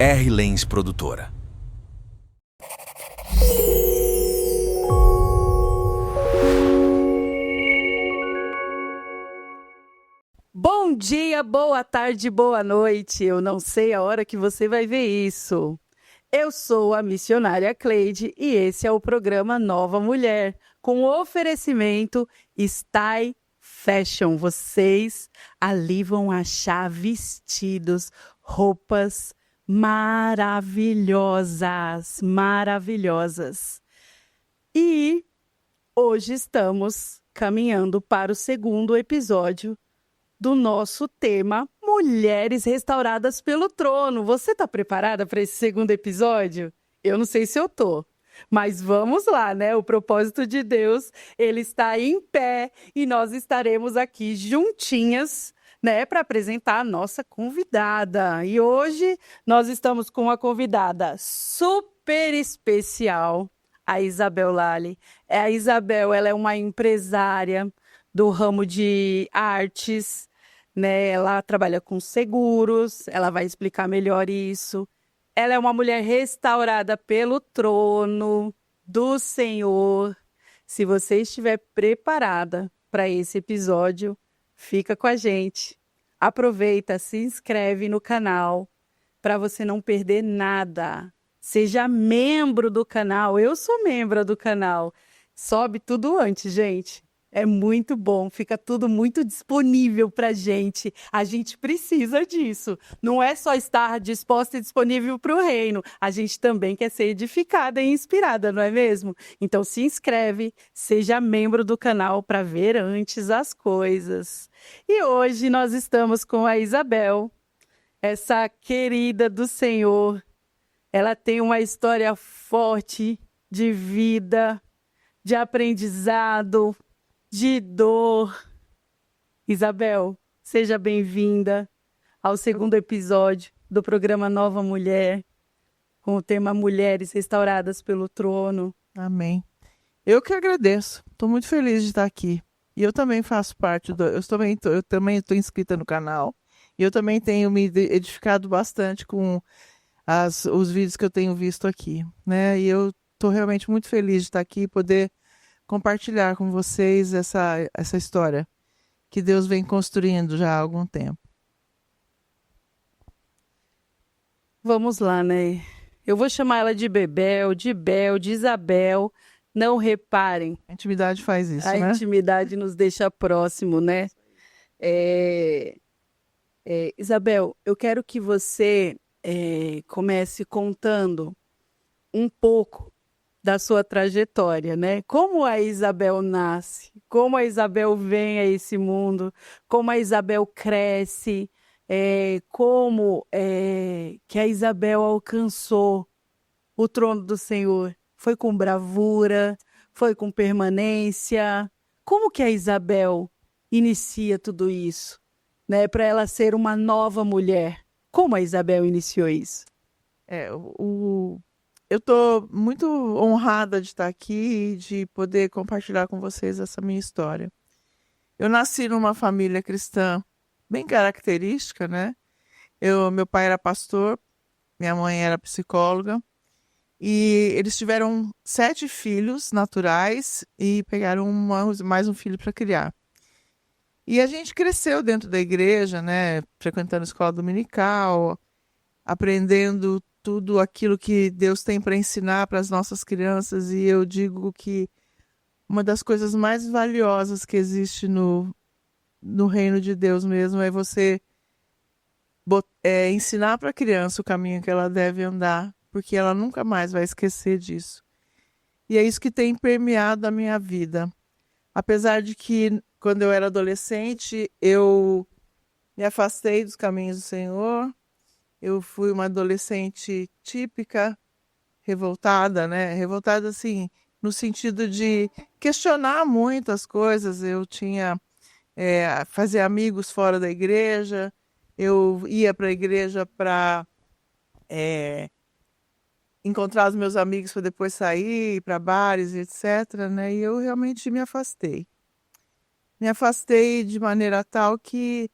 R. Lenz Produtora. Bom dia, boa tarde, boa noite. Eu não sei a hora que você vai ver isso. Eu sou a missionária Cleide e esse é o programa Nova Mulher, com oferecimento Style Fashion. Vocês ali vão achar vestidos, roupas maravilhosas, maravilhosas. E hoje estamos caminhando para o segundo episódio do nosso tema Mulheres Restauradas pelo Trono. Você está preparada para esse segundo episódio? Eu não sei se eu tô, mas vamos lá, né? O propósito de Deus, ele está em pé e nós estaremos aqui juntinhas, né, para apresentar a nossa convidada. E hoje nós estamos com uma convidada super especial, a Isabel Lali. A Isabel, ela é uma empresária do ramo de artes, né? Ela trabalha com seguros, ela vai explicar melhor isso. Ela é uma mulher restaurada pelo trono do Senhor. Se você estiver preparada para esse episódio, fica com a gente. Aproveita, se inscreve no canal para você não perder nada. Seja membro do canal. Eu sou membro do canal. Sobe tudo antes, gente. É muito bom, fica tudo muito disponível para gente. A gente precisa disso. Não é só estar disposta e disponível para o reino. A gente também quer ser edificada e inspirada, não é mesmo? Então se inscreve, seja membro do canal para ver antes as coisas. E hoje nós estamos com a Isabel, essa querida do Senhor. Ela tem uma história forte de vida, de aprendizado, de dor. Isabel, seja bem-vinda ao segundo episódio do programa Nova Mulher, com o tema Mulheres Restauradas pelo Trono. Amém. Eu que agradeço. Estou muito feliz de estar aqui. E eu também faço parte do... Eu também estou inscrita no canal. E eu também tenho me edificado bastante com os vídeos que eu tenho visto aqui, né? E eu estou realmente muito feliz de estar aqui e poder compartilhar com vocês essa história que Deus vem construindo já há algum tempo. Vamos lá, né? Eu vou chamar ela de Bebel, de Bel, de Isabel. Não reparem. A intimidade faz isso, né? A intimidade nos deixa próximo, né? Isabel, eu quero que você comece contando um pouco da sua trajetória, né? Como a Isabel nasce, como a Isabel vem a esse mundo, como a Isabel cresce, como que a Isabel alcançou o trono do Senhor. Foi com bravura, foi com permanência. Como que a Isabel inicia tudo isso, né? Para ela ser uma nova mulher. Como a Isabel iniciou isso? Eu estou muito honrada de estar aqui e de poder compartilhar com vocês essa minha história. Eu nasci numa família cristã bem característica, né? Meu pai era pastor, minha mãe era psicóloga, e eles tiveram 7 filhos naturais e pegaram mais um filho para criar. E a gente cresceu dentro da igreja, né? Frequentando a escola dominical, aprendendo tudo aquilo que Deus tem para ensinar para as nossas crianças. E eu digo que uma das coisas mais valiosas que existe no reino de Deus mesmo é você ensinar para a criança o caminho que ela deve andar, porque ela nunca mais vai esquecer disso. E é isso que tem permeado a minha vida. Apesar de que, quando eu era adolescente, eu me afastei dos caminhos do Senhor. Eu fui uma adolescente típica, revoltada, né? Revoltada, assim, no sentido de questionar muitas coisas. Eu tinha fazer amigos fora da igreja. Eu ia para a igreja para encontrar os meus amigos para depois sair para bares, etc., né? E eu realmente me afastei. Me afastei de maneira tal que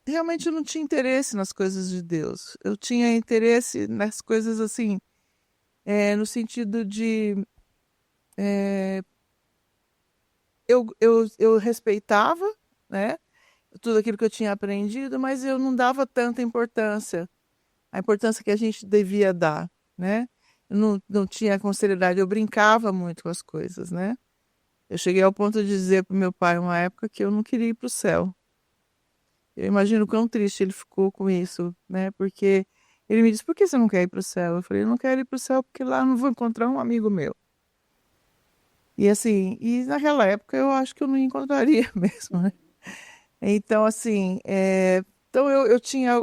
realmente não tinha interesse nas coisas de Deus. Eu tinha interesse nas coisas assim, no sentido de eu respeitava, né, tudo aquilo que eu tinha aprendido, mas eu não dava tanta importância, a importância que a gente devia dar, né? Eu não tinha com seriedade, eu brincava muito com as coisas, né? Eu cheguei ao ponto de dizer para o meu pai uma época que eu não queria ir para o céu. Eu imagino quão triste ele ficou com isso, né? Porque ele me disse: por que você não quer ir para o céu? Eu falei: eu não quero ir para o céu porque lá eu não vou encontrar um amigo meu. E assim, e naquela época eu acho que eu não encontraria mesmo, né? Então, assim, então eu tinha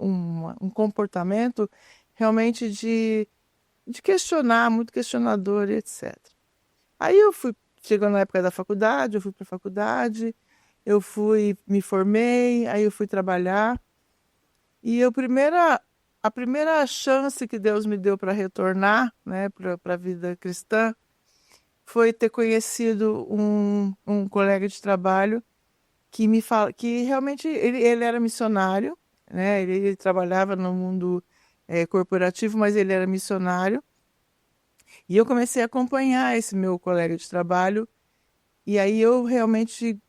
um comportamento realmente de questionar, muito questionador, e etc. Aí chegando na época da faculdade, eu fui para a faculdade, me formei, aí eu fui trabalhar. E a primeira chance que Deus me deu para retornar, né, para a vida cristã, foi ter conhecido um colega de trabalho que me fala que realmente ele era missionário, né? Ele trabalhava no mundo corporativo, mas ele era missionário. E eu comecei a acompanhar esse meu colega de trabalho, e aí eu realmente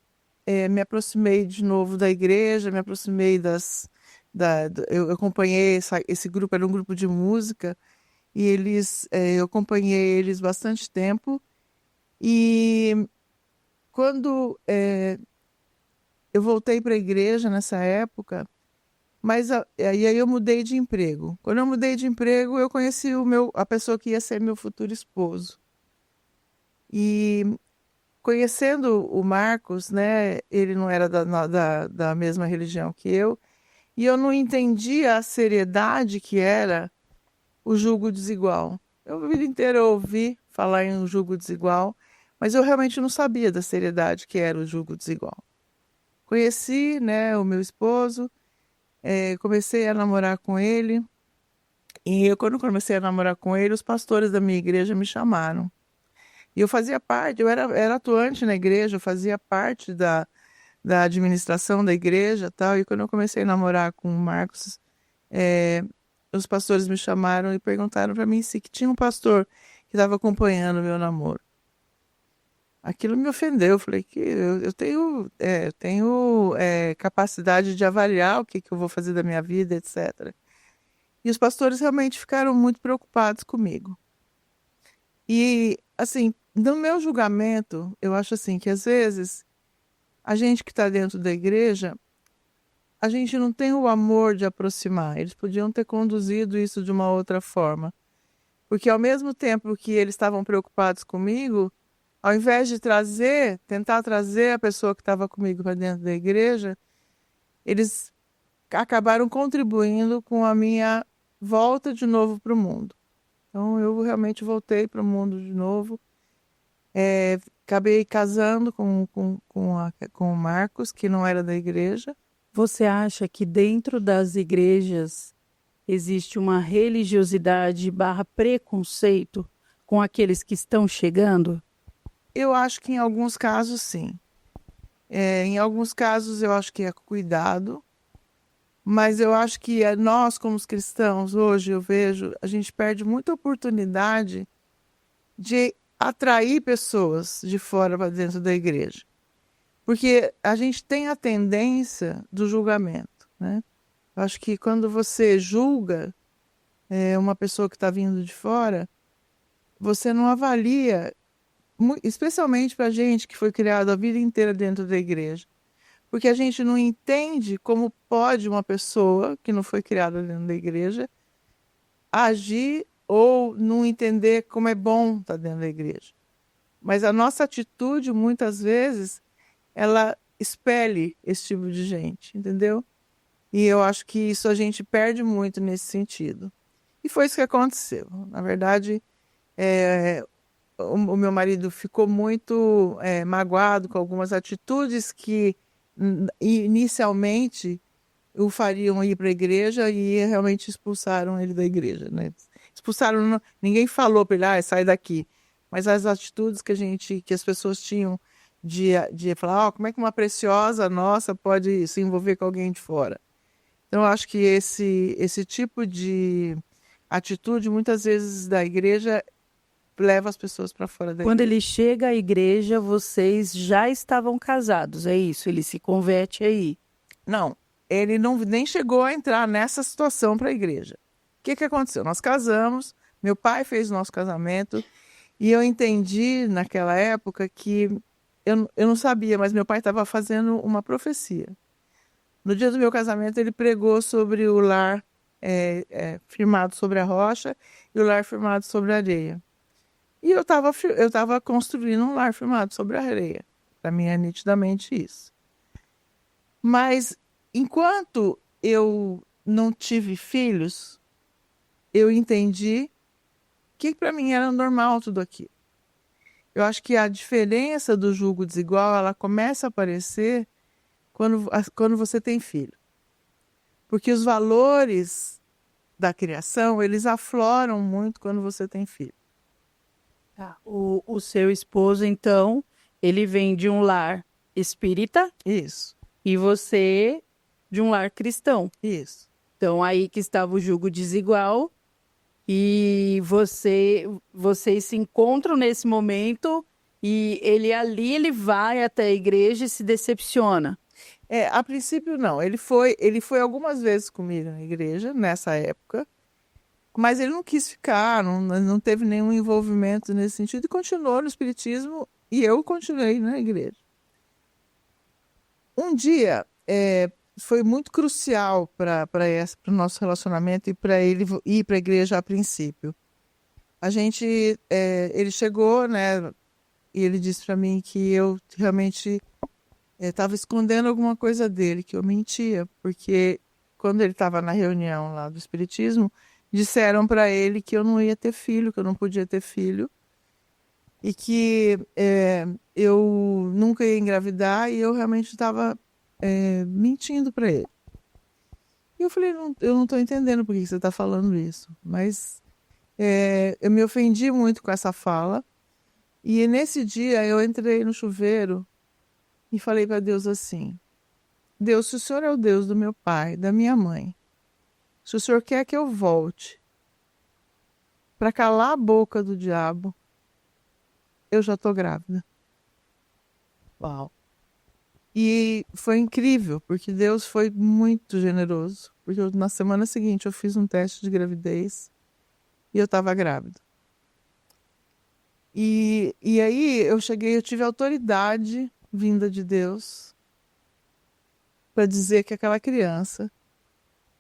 me aproximei de novo da igreja, me aproximei eu acompanhei esse grupo, era um grupo de música, e eu acompanhei eles bastante tempo, e quando eu voltei para a igreja nessa época, mas aí eu mudei de emprego. Quando eu mudei de emprego, eu conheci a pessoa que ia ser meu futuro esposo. E conhecendo o Marcos, né, ele não era da mesma religião que eu, e eu não entendia a seriedade que era o julgo desigual. Eu a vida inteira ouvi falar em um julgo desigual, mas eu realmente não sabia da seriedade que era o julgo desigual. Conheci, né, o meu esposo, comecei a namorar com ele, e quando comecei a namorar com ele, os pastores da minha igreja me chamaram. E eu fazia parte, era atuante na igreja, eu fazia parte da administração da igreja, tal. E quando eu comecei a namorar com o Marcos, é, os pastores me chamaram e perguntaram para mim se que tinha um pastor que estava acompanhando o meu namoro. Aquilo me ofendeu. Eu falei que eu tenho capacidade de avaliar o que eu vou fazer da minha vida, etc. E os pastores realmente ficaram muito preocupados comigo. E, assim, no meu julgamento, eu acho assim que às vezes a gente que está dentro da igreja, a gente não tem o amor de aproximar. Eles podiam ter conduzido isso de uma outra forma. Porque ao mesmo tempo que eles estavam preocupados comigo, ao invés de tentar trazer a pessoa que estava comigo para dentro da igreja, eles acabaram contribuindo com a minha volta de novo para o mundo. Então eu realmente voltei para o mundo de novo. Acabei casando com o Marcos, que não era da igreja. Você acha que dentro das igrejas existe uma religiosidade barra preconceito com aqueles que estão chegando? Eu acho que em alguns casos, sim. Em alguns casos, eu acho que é cuidado, mas eu acho que nós, como os cristãos, hoje eu vejo, a gente perde muita oportunidade de atrair pessoas de fora para dentro da igreja. Porque a gente tem a tendência do julgamento, né? Eu acho que quando você julga uma pessoa que está vindo de fora, você não avalia, especialmente para a gente que foi criado a vida inteira dentro da igreja, porque a gente não entende como pode uma pessoa que não foi criada dentro da igreja agir ou não entender como é bom estar dentro da igreja. Mas a nossa atitude, muitas vezes, ela expele esse tipo de gente, entendeu? E eu acho que isso a gente perde muito nesse sentido. E foi isso que aconteceu. Na verdade, o meu marido ficou muito magoado com algumas atitudes que inicialmente o fariam ir para a igreja e realmente expulsaram ele da igreja, né? Expulsaram, ninguém falou para ele, sai daqui. Mas as atitudes que as pessoas tinham de falar, como é que uma preciosa nossa pode se envolver com alguém de fora? Então, eu acho que esse tipo de atitude, muitas vezes, da igreja, leva as pessoas para fora da Quando igreja. ele chega à igreja, vocês já estavam casados, é isso? Ele se converte aí. Não, ele não nem chegou a entrar nessa situação para a igreja. O que aconteceu? Nós casamos, meu pai fez o nosso casamento, e eu entendi naquela época que eu não sabia, mas meu pai estava fazendo uma profecia. No dia do meu casamento, ele pregou sobre o lar firmado sobre a rocha e o lar firmado sobre a areia. E eu estava construindo um lar firmado sobre a areia. Para mim é nitidamente isso. Mas enquanto eu não tive filhos, eu entendi que para mim era normal tudo aquilo. Eu acho que a diferença do julgo desigual, ela começa a aparecer quando você tem filho. Porque os valores da criação, eles afloram muito quando você tem filho. Tá. O seu esposo, então, ele vem de um lar espírita Isso, e você de um lar cristão. isso. Então, aí que estava o jugo desigual e vocês se encontram nesse momento e ele vai até a igreja e se decepciona. A princípio não, ele foi algumas vezes comigo na igreja, nessa época, mas ele não quis ficar, não teve nenhum envolvimento nesse sentido e continuou no espiritismo e eu continuei na igreja. Um dia foi muito crucial para o nosso relacionamento e para ele ir para a igreja a princípio. Ele chegou, né, e ele disse para mim que eu realmente estava escondendo alguma coisa dele, que eu mentia, porque quando ele estava na reunião lá do espiritismo, disseram para ele que eu não ia ter filho, que eu não podia ter filho, e que eu nunca ia engravidar, e eu realmente estava mentindo para ele. E eu falei, eu não estou entendendo por que você está falando isso, mas eu me ofendi muito com essa fala, e nesse dia eu entrei no chuveiro e falei para Deus assim: Deus, se o Senhor é o Deus do meu pai, da minha mãe, se o Senhor quer que eu volte para calar a boca do diabo, eu já estou grávida. Uau. E foi incrível, porque Deus foi muito generoso. Porque na semana seguinte eu fiz um teste de gravidez e eu estava grávida. E aí eu tive autoridade vinda de Deus para dizer que aquela criança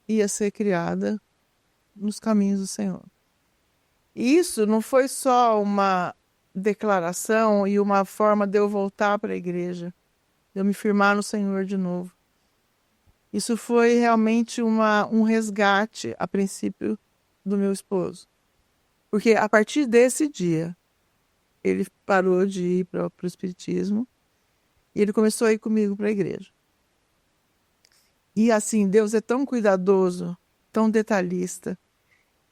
ia ser criada nos caminhos do Senhor. E isso não foi só uma declaração e uma forma de eu voltar para a igreja, de eu me firmar no Senhor de novo. Isso foi realmente um resgate, a princípio, do meu esposo. Porque a partir desse dia, ele parou de ir para o espiritismo e ele começou a ir comigo para a igreja. E assim, Deus é tão cuidadoso, tão detalhista,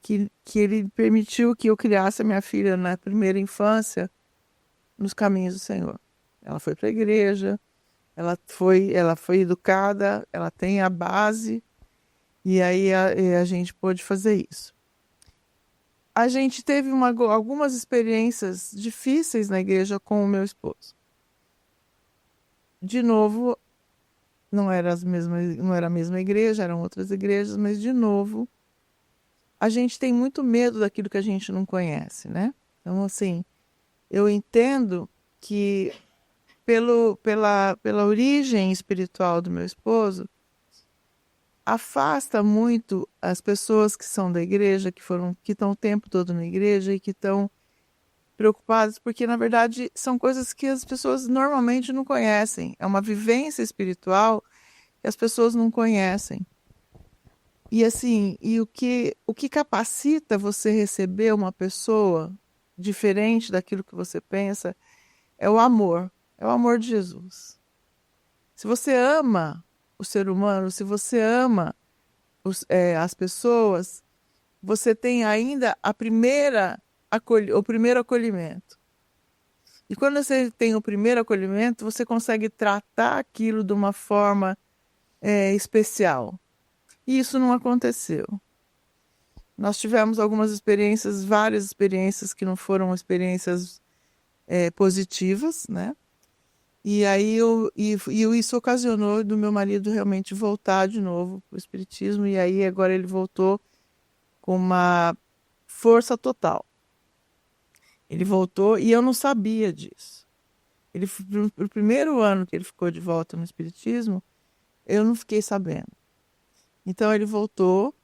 que ele permitiu que eu criasse a minha filha na primeira infância nos caminhos do Senhor. Ela foi para a igreja, ela foi educada, ela tem a base, e aí a gente pôde fazer isso. A gente teve algumas experiências difíceis na igreja com o meu esposo. De novo, não era a mesma igreja, eram outras igrejas, mas de novo, a gente tem muito medo daquilo que a gente não conhece, né? Então, assim, eu entendo que pela origem espiritual do meu esposo, afasta muito as pessoas que são da igreja, que estão o tempo todo na igreja e que estão preocupadas, porque na verdade são coisas que as pessoas normalmente não conhecem. É uma vivência espiritual que as pessoas não conhecem. E assim, o que capacita você receber uma pessoa diferente daquilo que você pensa é o amor de Jesus. Se você ama o ser humano, se você ama as pessoas, você tem ainda o primeiro acolhimento. E quando você tem o primeiro acolhimento, você consegue tratar aquilo de uma forma especial. E isso não aconteceu. Nós tivemos algumas experiências, várias experiências que não foram experiências positivas, né? E aí isso ocasionou do meu marido realmente voltar de novo para o espiritismo, e aí agora ele voltou com uma força total. Ele voltou e eu não sabia disso. O primeiro ano que ele ficou de volta no espiritismo, eu não fiquei sabendo. Então ele voltou,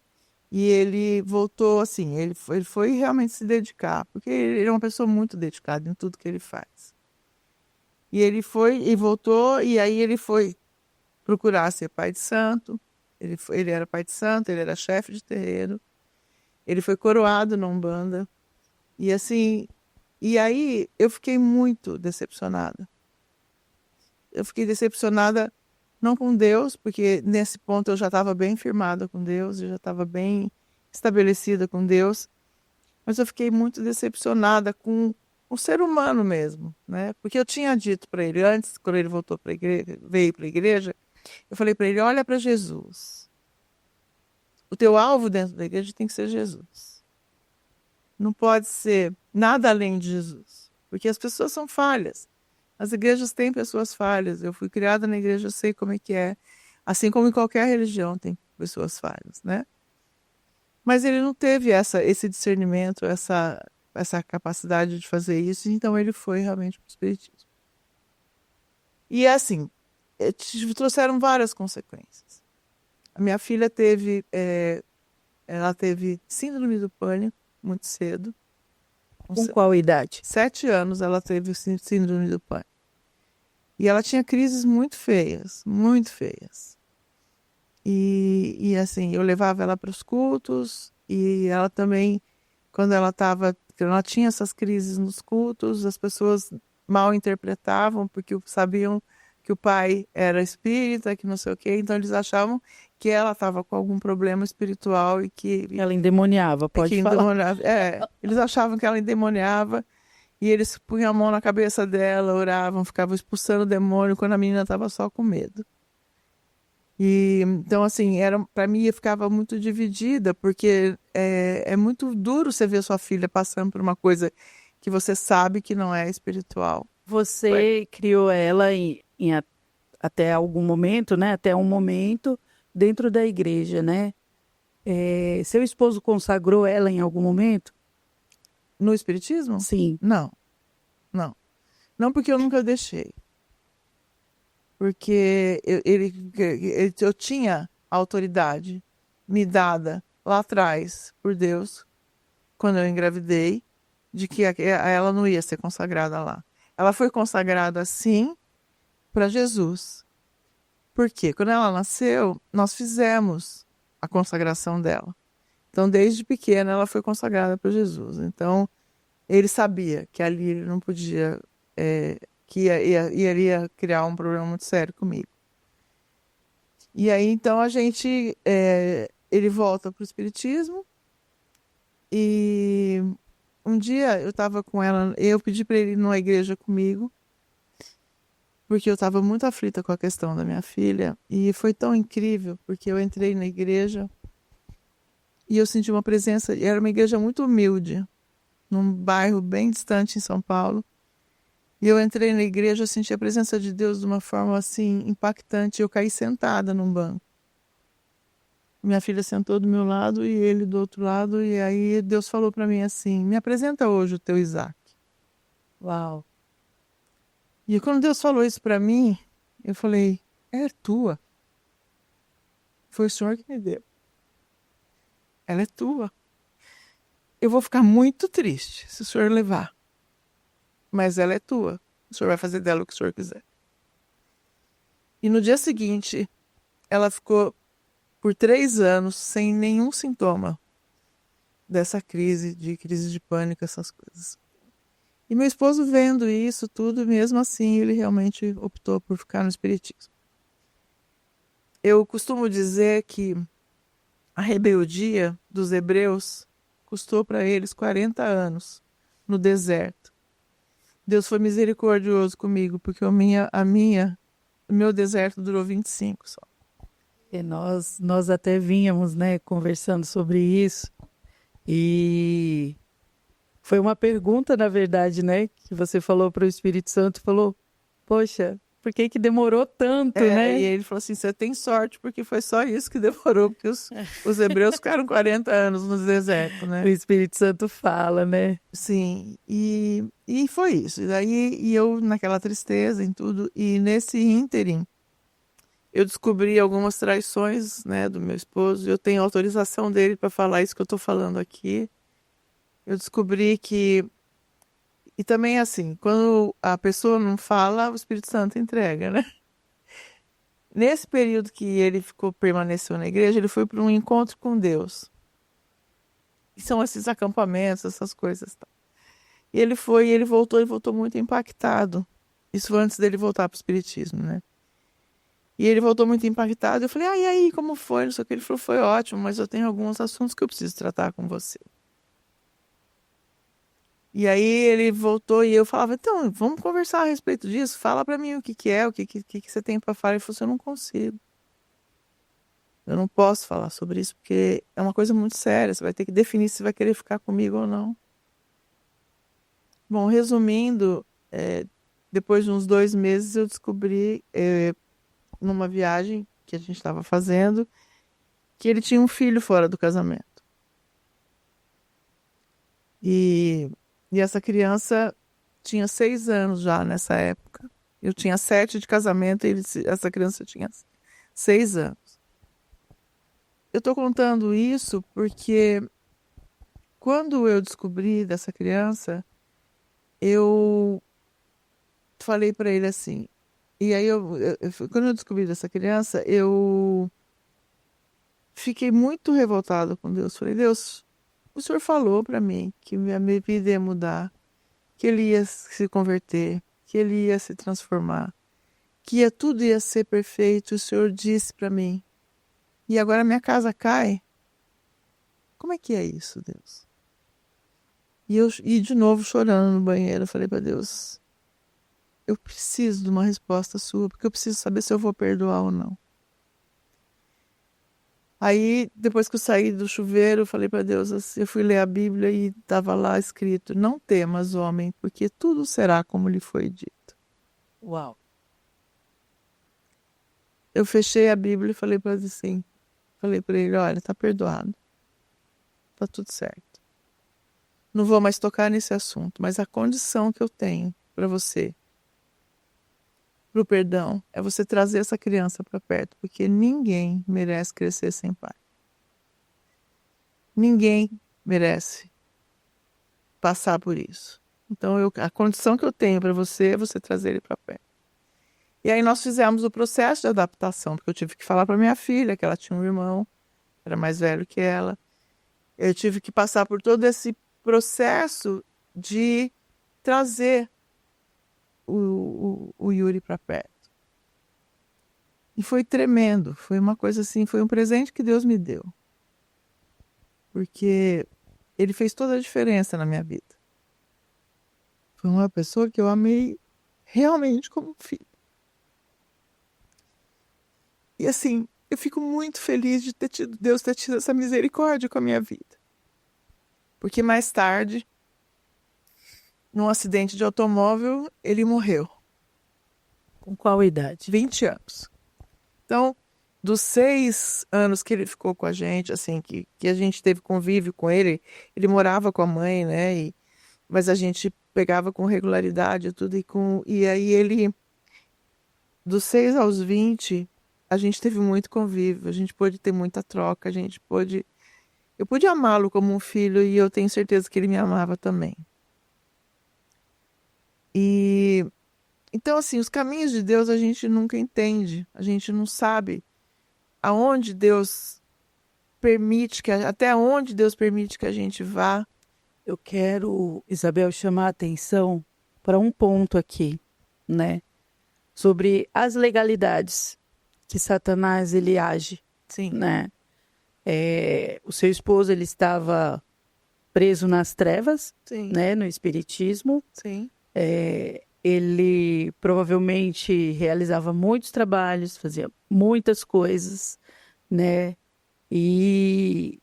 e ele voltou assim, ele foi realmente se dedicar, porque ele é uma pessoa muito dedicada em tudo que ele faz. E ele foi e voltou, e aí ele foi procurar ser pai de santo. Ele era pai de santo, ele era chefe de terreiro. Ele foi coroado na Umbanda. E assim, e aí eu fiquei muito decepcionada. Eu fiquei decepcionada não com Deus, porque nesse ponto eu já estava bem firmada com Deus, eu já estava bem estabelecida com Deus, mas eu fiquei muito decepcionada com o ser humano mesmo, né? Porque eu tinha dito para ele antes, quando ele voltou para a igreja, veio para a igreja, eu falei para ele: olha para Jesus. O teu alvo dentro da igreja tem que ser Jesus. Não pode ser nada além de Jesus, porque as pessoas são falhas. As igrejas têm pessoas falhas. Eu fui criada na igreja, eu sei como é que é. Assim como em qualquer religião tem pessoas falhas, né? Mas ele não teve esse discernimento, essa capacidade de fazer isso, então ele foi realmente para o espiritismo. E assim, trouxeram várias consequências. A minha filha ela teve síndrome do pânico muito cedo. Com qual idade? 7 anos ela teve síndrome do pânico. E ela tinha crises muito feias, muito feias. E assim, eu levava ela para os cultos, e ela também, quando ela tinha essas crises nos cultos, as pessoas mal interpretavam, porque sabiam que o pai era espírita, que não sei o quê, então eles achavam que ela estava com algum problema espiritual e que ela endemoniava, pode falar. Eles achavam que ela endemoniava, e eles punham a mão na cabeça dela, oravam, ficavam expulsando o demônio quando a menina estava só com medo. E então assim, para mim eu ficava muito dividida, porque é muito duro você ver sua filha passando por uma coisa que você sabe que não é espiritual. Você criou ela até algum momento, né? Até um momento dentro da igreja, né? Seu esposo consagrou ela em algum momento? No espiritismo? Sim. Não, não. Não, porque eu nunca deixei. Porque eu tinha a autoridade me dada lá atrás por Deus, quando eu engravidei, de que ela não ia ser consagrada lá. Ela foi consagrada, sim, para Jesus. Por quê? Quando ela nasceu, nós fizemos a consagração dela. Então, desde pequena, ela foi consagrada para Jesus. Então, ele sabia que ali ele não podia, que iria criar um problema muito sério comigo. E aí, então, ele volta para o espiritismo, e um dia eu estava com ela, eu pedi para ele ir numa igreja comigo, porque eu estava muito aflita com a questão da minha filha, e foi tão incrível, porque eu entrei na igreja e eu senti uma presença, era uma igreja muito humilde, num bairro bem distante em São Paulo, e eu entrei na igreja, eu senti a presença de Deus de uma forma assim impactante, eu caí sentada num banco. Minha filha sentou do meu lado e ele do outro lado, e aí Deus falou para mim assim: me apresenta hoje o teu Isaac. Uau! E quando Deus falou isso para mim, eu falei: é tua. Foi o Senhor que me deu. Ela é tua. Eu vou ficar muito triste se o Senhor levar. Mas ela é tua. O Senhor vai fazer dela o que o Senhor quiser. E no dia seguinte, ela ficou por 3 anos sem nenhum sintoma dessa crise de pânico, essas coisas. E meu esposo, vendo isso tudo, mesmo assim, ele realmente optou por ficar no espiritismo. Eu costumo dizer que a rebeldia dos hebreus custou para eles 40 anos no deserto. Deus foi misericordioso comigo, porque o meu deserto durou 25 só. E nós até vínhamos, né, conversando sobre isso. E foi uma pergunta, na verdade, né, que você falou para o Espírito Santo, falou, poxa, por que que demorou tanto, né? E ele falou assim, você tem sorte, porque foi só isso que demorou, porque os hebreus ficaram 40 anos no deserto, O né? Espírito Santo fala, né? Sim, e foi isso. E daí e eu naquela tristeza em tudo, e nesse ínterim, eu descobri algumas traições, né, do meu esposo. Eu tenho autorização dele para falar isso que eu estou falando aqui. Eu descobri que e também assim, quando a pessoa não fala, o Espírito Santo entrega, né? Nesse período que ele permaneceu na igreja, ele foi para um encontro com Deus. E são esses acampamentos, essas coisas, tá? E ele voltou muito impactado. Isso foi antes dele voltar para o espiritismo, né? E ele voltou muito impactado. Eu falei, e aí, como foi? Não sei o que. Ele falou, foi ótimo, mas eu tenho alguns assuntos que eu preciso tratar com você. E aí ele voltou e eu falava, então, vamos conversar a respeito disso. Fala para mim o que que é, o que você tem para falar. Ele falou assim, eu não consigo. Eu não posso falar sobre isso, porque é uma coisa muito séria. Você vai ter que definir se vai querer ficar comigo ou não. Bom, resumindo, depois de uns 2 meses eu descobri, numa viagem que a gente estava fazendo, que ele tinha um filho fora do casamento. E essa criança tinha 6 anos já nessa época. Eu tinha 7 de casamento e essa criança tinha 6 anos. Eu estou contando isso porque quando eu descobri dessa criança, eu falei para ele assim. E aí, quando eu descobri dessa criança, eu fiquei muito revoltada com Deus. Falei, Deus, o Senhor falou para mim que minha vida ia mudar, que ele ia se converter, que ele ia se transformar, que tudo ia ser perfeito. O Senhor disse para mim. E agora minha casa cai. Como é que é isso, Deus? E de novo chorando no banheiro, eu falei para Deus, eu preciso de uma resposta sua, porque eu preciso saber se eu vou perdoar ou não. Aí, depois que eu saí do chuveiro, eu falei para Deus assim, eu fui ler a Bíblia e estava lá escrito, não temas, homem, porque tudo será como lhe foi dito. Uau. Eu fechei a Bíblia e falei para ele, olha, tá perdoado. Tá tudo certo. Não vou mais tocar nesse assunto, mas a condição que eu tenho para você, pro perdão, é você trazer essa criança para perto, porque ninguém merece crescer sem pai. Ninguém merece passar por isso. Então, a condição que eu tenho para você é você trazer ele para perto. E aí nós fizemos o processo de adaptação, porque eu tive que falar para minha filha que ela tinha um irmão, era mais velho que ela. Eu tive que passar por todo esse processo de trazer o Yuri para perto. E foi tremendo, foi uma coisa assim, foi um presente que Deus me deu. Porque ele fez toda a diferença na minha vida. Foi uma pessoa que eu amei realmente como filho. E assim, eu fico muito feliz de Deus ter tido essa misericórdia com a minha vida. Porque mais tarde, num acidente de automóvel, ele morreu. Com qual idade? 20 anos. Então, dos 6 anos que ele ficou com a gente, assim, que a gente teve convívio com ele, ele morava com a mãe, né? Mas a gente pegava com regularidade tudo e aí ele, dos 6 aos 20, a gente teve muito convívio, a gente pôde ter muita troca, eu pude amá-lo como um filho e eu tenho certeza que ele me amava também. E então, assim, os caminhos de Deus a gente nunca entende, a gente não sabe aonde Deus permite até onde Deus permite que a gente vá. Eu quero, Isabel, chamar a atenção para um ponto aqui, né? Sobre as legalidades que Satanás ele age, Sim. né? O seu esposo ele estava preso nas trevas, Sim. né? No espiritismo. Sim. Ele provavelmente realizava muitos trabalhos, fazia muitas coisas, né? E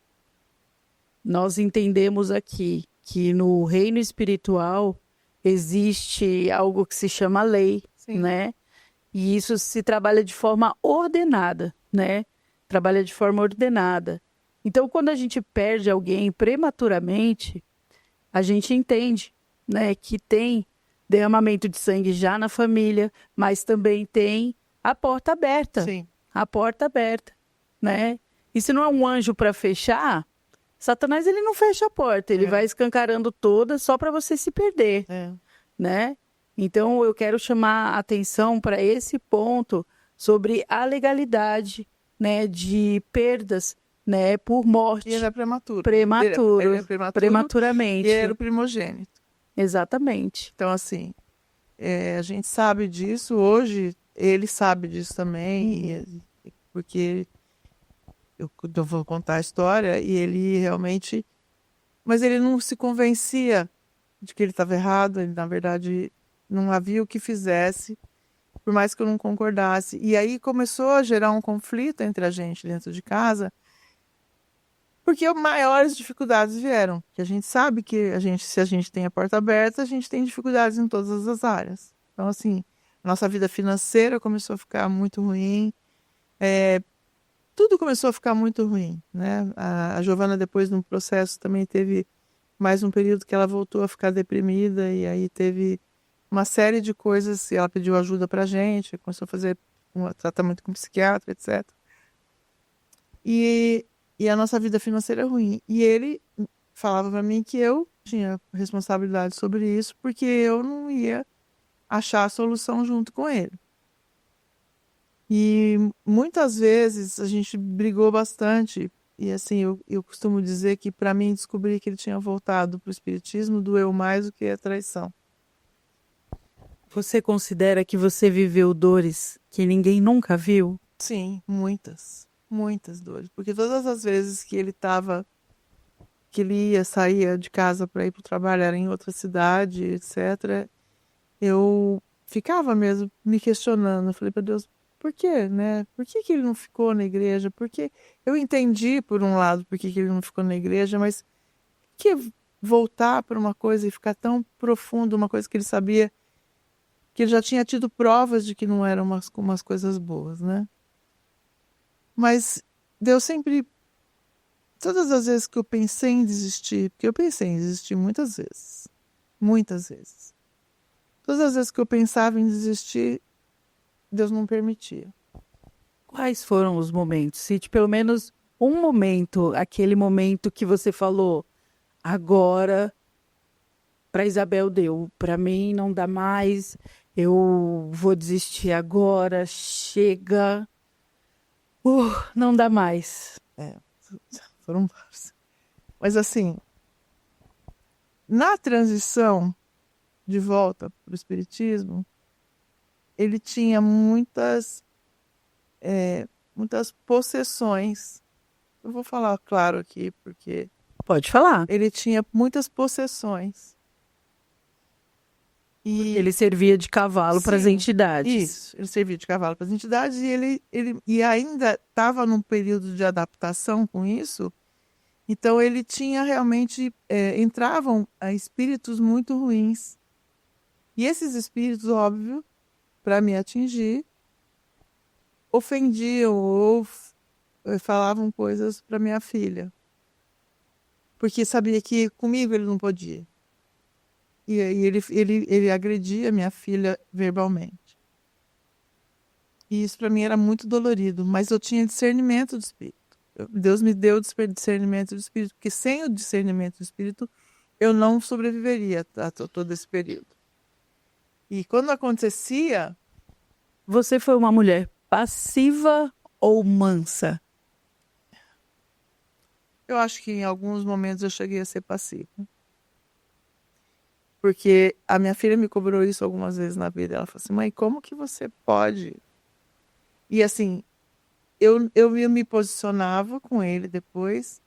nós entendemos aqui que no reino espiritual existe algo que se chama lei, Sim. né? E isso se trabalha de forma ordenada, né? Trabalha de forma ordenada. Então, quando a gente perde alguém prematuramente, a gente entende, né, que tem derramamento de sangue já na família, mas também tem a porta aberta. Sim. A porta aberta, né? E se não é um anjo para fechar, Satanás ele não fecha a porta, ele vai escancarando toda só para você se perder, né? Então eu quero chamar a atenção para esse ponto sobre a legalidade, né, de perdas, né, por morte. E ele é prematuro. Prematuro. Ele é prematuro. Prematuramente. E ele era o primogênito. Exatamente. Então, assim, a gente sabe disso. Hoje, ele sabe disso também. Porque eu vou contar a história e ele realmente... Mas ele não se convencia de que ele estava errado. Ele, na verdade, não havia o que fizesse, por mais que eu não concordasse. E aí começou a gerar um conflito entre a gente dentro de casa, porque maiores dificuldades vieram. Que a gente sabe que se a gente tem a porta aberta, a gente tem dificuldades em todas as áreas. Então, assim, nossa vida financeira começou a ficar muito ruim. Tudo começou a ficar muito ruim, né? A Giovana, depois, no processo, também teve mais um período que ela voltou a ficar deprimida, e aí teve uma série de coisas, e ela pediu ajuda pra gente, começou a fazer um tratamento com psiquiatra, etc. E a nossa vida financeira é ruim. E ele falava para mim que eu tinha responsabilidade sobre isso, porque eu não ia achar a solução junto com ele. E muitas vezes a gente brigou bastante. E assim, eu costumo dizer que para mim descobrir que ele tinha voltado para o espiritismo doeu mais do que a traição. Você considera que você viveu dores que ninguém nunca viu? Sim, muitas dores. Porque todas as vezes que que ele saía de casa para ir para o trabalho, era em outra cidade, etc., eu ficava mesmo me questionando. Eu falei para Deus, por quê, né? Por que ele não ficou na igreja? Porque eu entendi, por um lado, por que ele não ficou na igreja, mas que voltar para uma coisa e ficar tão profundo, uma coisa que ele sabia, que ele já tinha tido provas de que não eram umas coisas boas, né? Mas Deus sempre, todas as vezes que eu pensei em desistir, porque eu pensei em desistir muitas vezes. Todas as vezes que eu pensava em desistir, Deus não permitia. Quais foram os momentos? Cite pelo menos um momento, aquele momento que você falou, agora para Isabel deu, para mim não dá mais, eu vou desistir agora, chega, não dá mais. Foram vários. Mas assim, na transição de volta para o Espiritismo, ele tinha muitas possessões. Eu vou falar claro aqui, porque Pode falar. ele tinha muitas possessões. E Ele servia de cavalo para as sim, entidades. Isso, ele servia de cavalo para as entidades e ele ainda estava num período de adaptação com isso. Então ele tinha realmente entravam espíritos muito ruins. E esses espíritos, óbvio, para me atingir, ofendiam ou falavam coisas para minha filha. Porque sabia que comigo ele não podia. E aí ele agredia minha filha verbalmente. E isso para mim era muito dolorido, mas eu tinha discernimento do espírito. Deus me deu discernimento do espírito, porque sem o discernimento do espírito eu não sobreviveria a todo esse período. E quando acontecia... Você foi uma mulher passiva ou mansa? Eu acho que em alguns momentos eu cheguei a ser passiva. Porque a minha filha me cobrou isso algumas vezes na vida. Ela falou assim, mãe, como que você pode? E assim, eu me posicionava com ele depois,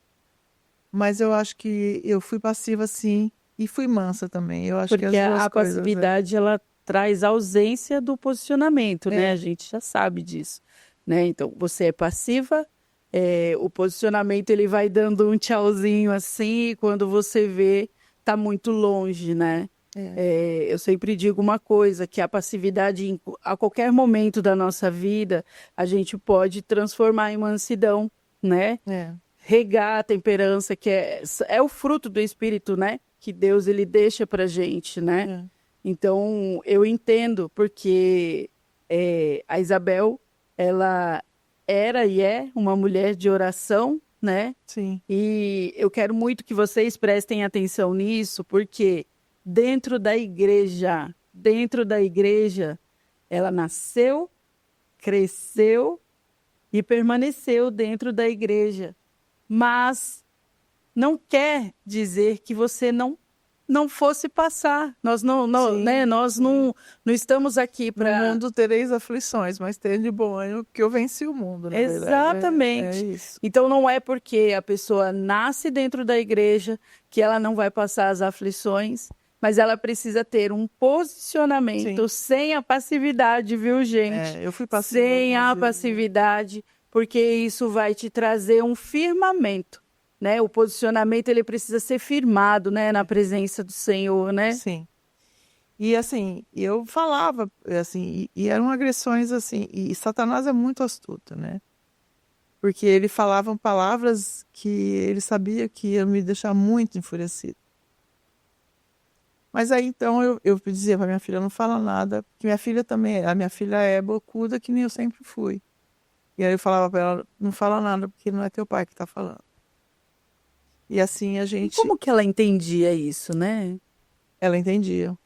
mas eu acho que eu fui passiva sim, e fui mansa também. Eu acho que Porque as duas a coisas, passividade, ela traz ausência do posicionamento, né? É. A gente já sabe disso, né? Então, você é passiva, o posicionamento, ele vai dando um tchauzinho assim, e quando você vê, tá muito longe, né? Eu sempre digo uma coisa, que a passividade, a qualquer momento da nossa vida, a gente pode transformar em mansidão, né? Regar a temperança, que é o fruto do Espírito, né? Que Deus, ele deixa pra gente, né? Então, eu entendo, porque a Isabel, ela era e é uma mulher de oração, né? Sim. E eu quero muito que vocês prestem atenção nisso, porque dentro da igreja, ela nasceu, cresceu e permaneceu dentro da igreja. Mas não quer dizer que você não fosse passar. Nós não, Sim, né? Nós sim. não estamos aqui No para... mundo tereis aflições, mas tenha de bom ânimo, porque eu venci o mundo, na verdade. Exatamente. É isso. Então não é porque a pessoa nasce dentro da igreja que ela não vai passar as aflições, mas ela precisa ter um posicionamento sem a passividade, viu, gente? Eu fui passiva Sem a algumas vezes, passividade, porque isso vai te trazer um firmamento, né? O posicionamento, ele precisa ser firmado, né, na presença do Senhor, né? Sim. E assim, eu falava, assim, e eram agressões assim, e Satanás é muito astuto, né? Porque ele falava palavras que ele sabia que ia me deixar muito enfurecido. Mas aí então eu dizia para minha filha, não fala nada, porque a minha filha é bocuda que nem eu sempre fui. E aí eu falava para ela, não fala nada, porque não é teu pai que tá falando. E assim a E gente... como que ela entendia isso, né? Ela entendia.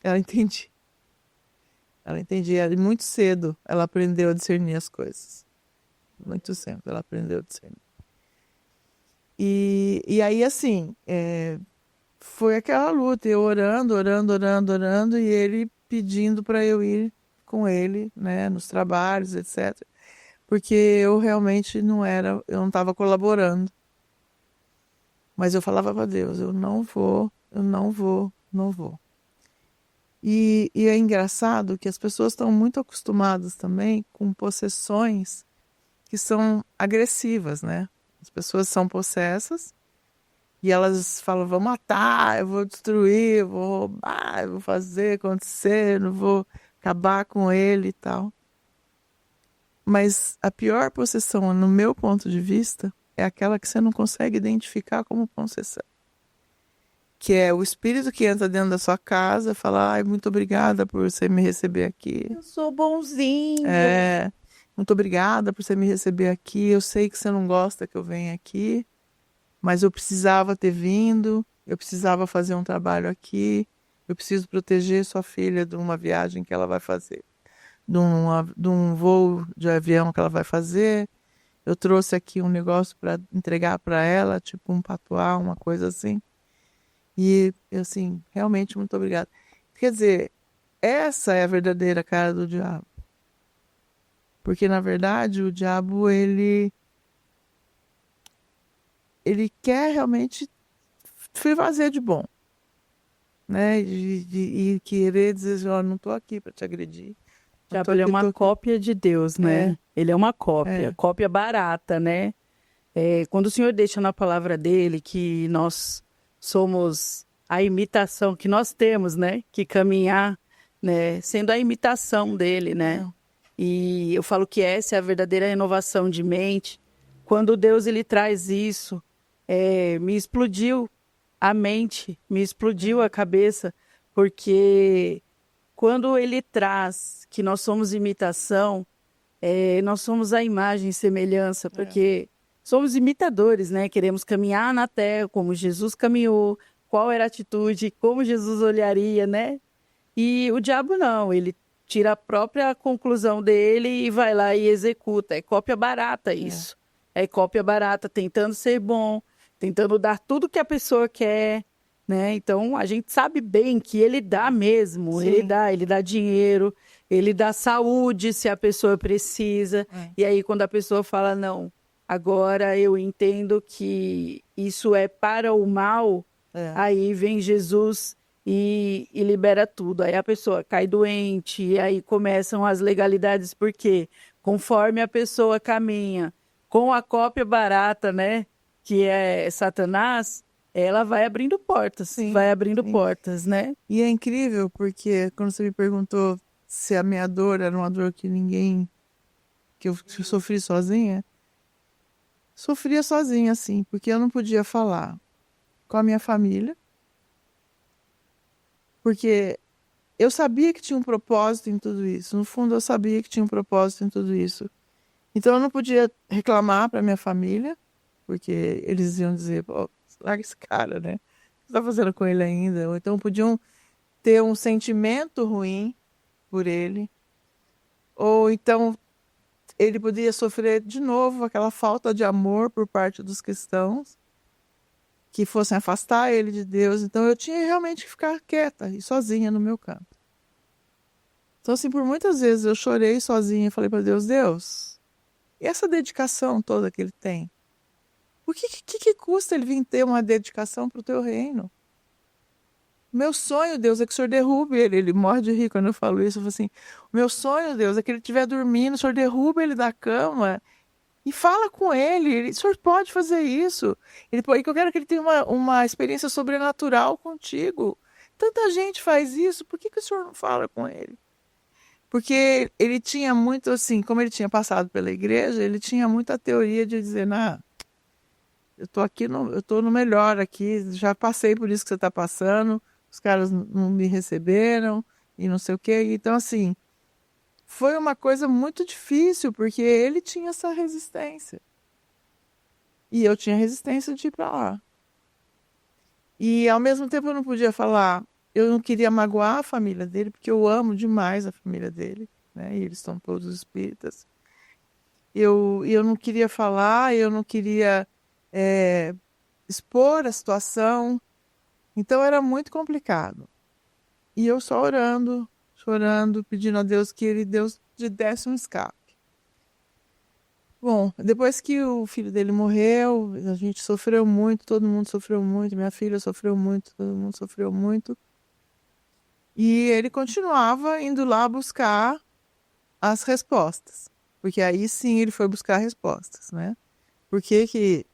Ela entendia. Ela entendia. E muito cedo ela aprendeu a discernir as coisas. Muito cedo ela aprendeu a discernir. E aí, assim, foi aquela luta, eu orando, e ele pedindo para eu ir com ele, né, nos trabalhos, etc. Porque eu realmente eu não estava colaborando. Mas eu falava para Deus, eu não vou. E é engraçado que as pessoas estão muito acostumadas também com possessões que são agressivas, né? As pessoas são possessas e elas falam, vou matar, eu vou destruir, eu vou roubar, eu vou fazer acontecer, não vou acabar com ele e tal. Mas a pior possessão, no meu ponto de vista, é aquela que você não consegue identificar como possessão. Que é o espírito que entra dentro da sua casa e fala, ai, muito obrigada por você me receber aqui. Eu sou bonzinho. Muito obrigada por você me receber aqui. Eu sei que você não gosta que eu venha aqui, mas eu precisava ter vindo, eu precisava fazer um trabalho aqui, eu preciso proteger sua filha de uma viagem que ela vai fazer, de um voo de avião que ela vai fazer. Eu trouxe aqui um negócio para entregar para ela, tipo um patuá, uma coisa assim. E, assim, realmente muito obrigada. Quer dizer, essa é a verdadeira cara do diabo. Porque, na verdade, o diabo, ele quer realmente se fazer de bom. Né? E querer dizer, ó, não estou aqui para te agredir. O diabo, ele é uma cópia de Deus, né? Ele é uma cópia, cópia barata, né? Quando o Senhor deixa na palavra dele que nós somos a imitação, que nós temos, né? Que caminhar, né? Sendo a imitação dele, né? E eu falo que essa é a verdadeira renovação de mente. Quando Deus, ele traz isso, me explodiu a mente, me explodiu a cabeça, porque quando ele traz que nós somos imitação, nós somos a imagem e semelhança, porque somos imitadores, né? Queremos caminhar na terra como Jesus caminhou, qual era a atitude, como Jesus olharia, né? E o diabo não, ele tira a própria conclusão dele e vai lá e executa. É cópia barata isso. É cópia barata, tentando ser bom, tentando dar tudo que a pessoa quer, né? Então, a gente sabe bem que ele dá mesmo, ele dá dinheiro, ele dá saúde se a pessoa precisa. E aí, quando a pessoa fala, não, agora eu entendo que isso é para o mal, Aí vem Jesus e libera tudo. Aí a pessoa cai doente, e aí começam as legalidades, porque conforme a pessoa caminha com a cópia barata, né, que é Satanás, ela Sim, vai abrindo sim. portas, né? E é incrível porque quando você me perguntou se a minha dor era uma dor que eu sofri sozinha, sofria sozinha, sim, porque eu não podia falar com a minha família, porque eu sabia que tinha um propósito em tudo isso. No fundo, eu sabia que tinha um propósito em tudo isso. Então, eu não podia reclamar para minha família, porque eles iam dizer, pô, larga esse cara, né? O que você tá fazendo com ele ainda? Ou então podiam ter um sentimento ruim por ele. Ou então ele poderia sofrer de novo aquela falta de amor por parte dos cristãos, que fossem afastar ele de Deus. Então eu tinha realmente que ficar quieta e sozinha no meu canto. Então, assim, por muitas vezes eu chorei sozinha e falei para Deus, Deus, e essa dedicação toda que ele tem? Por que custa ele vir ter uma dedicação para o teu reino? Meu sonho, Deus, é que o Senhor derrube ele. Ele morre de rir quando eu falo isso. Eu falo assim, o meu sonho, Deus, é que ele estiver dormindo, o Senhor derruba ele da cama e fala com ele. O Senhor pode fazer isso. Que eu quero que ele tenha uma experiência sobrenatural contigo. Tanta gente faz isso, por que o Senhor não fala com ele? Porque ele tinha muito assim, como ele tinha passado pela igreja, ele tinha muita teoria de dizer, eu tô aqui, eu tô no melhor aqui, já passei por isso que você está passando, os caras não me receberam e não sei o quê. Então, assim, foi uma coisa muito difícil, porque ele tinha essa resistência. E eu tinha resistência de ir para lá. E ao mesmo tempo eu não podia falar, eu não queria magoar a família dele, porque eu amo demais a família dele, né? E eles são todos espíritas. Eu não queria falar, eu não queria expor a situação, então era muito complicado. E eu só orando, chorando, pedindo a Deus que Deus lhe desse um escape. Bom, depois que o filho dele morreu, a gente sofreu muito, todo mundo sofreu muito, minha filha sofreu muito, todo mundo sofreu muito. E ele continuava indo lá buscar as respostas, porque aí sim ele foi buscar respostas, né? Por que que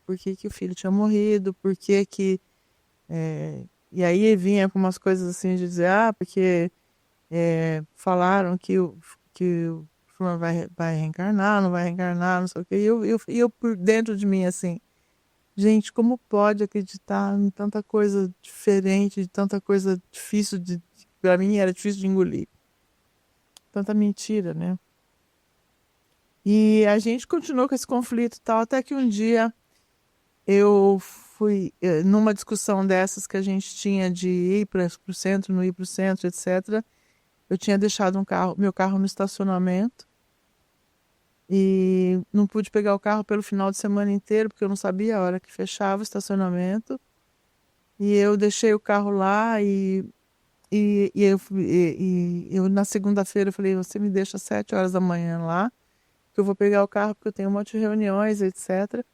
o filho tinha morrido, por que que... E aí ele vinha com umas coisas assim de dizer, porque falaram que o fulano vai reencarnar, não vai reencarnar, não sei o quê. E eu por dentro de mim assim, gente, como pode acreditar em tanta coisa diferente, tanta coisa difícil para mim era difícil de engolir. Tanta mentira, né? E a gente continuou com esse conflito e tal, até que um dia eu fui numa discussão dessas que a gente tinha de ir para o centro, não ir para o centro, etc. Eu tinha deixado meu carro no estacionamento e não pude pegar o carro pelo final de semana inteiro, porque eu não sabia a hora que fechava o estacionamento. E eu deixei o carro lá e eu na segunda-feira eu falei, você me deixa às 7 horas da manhã lá, que eu vou pegar o carro porque eu tenho um monte de reuniões, etc.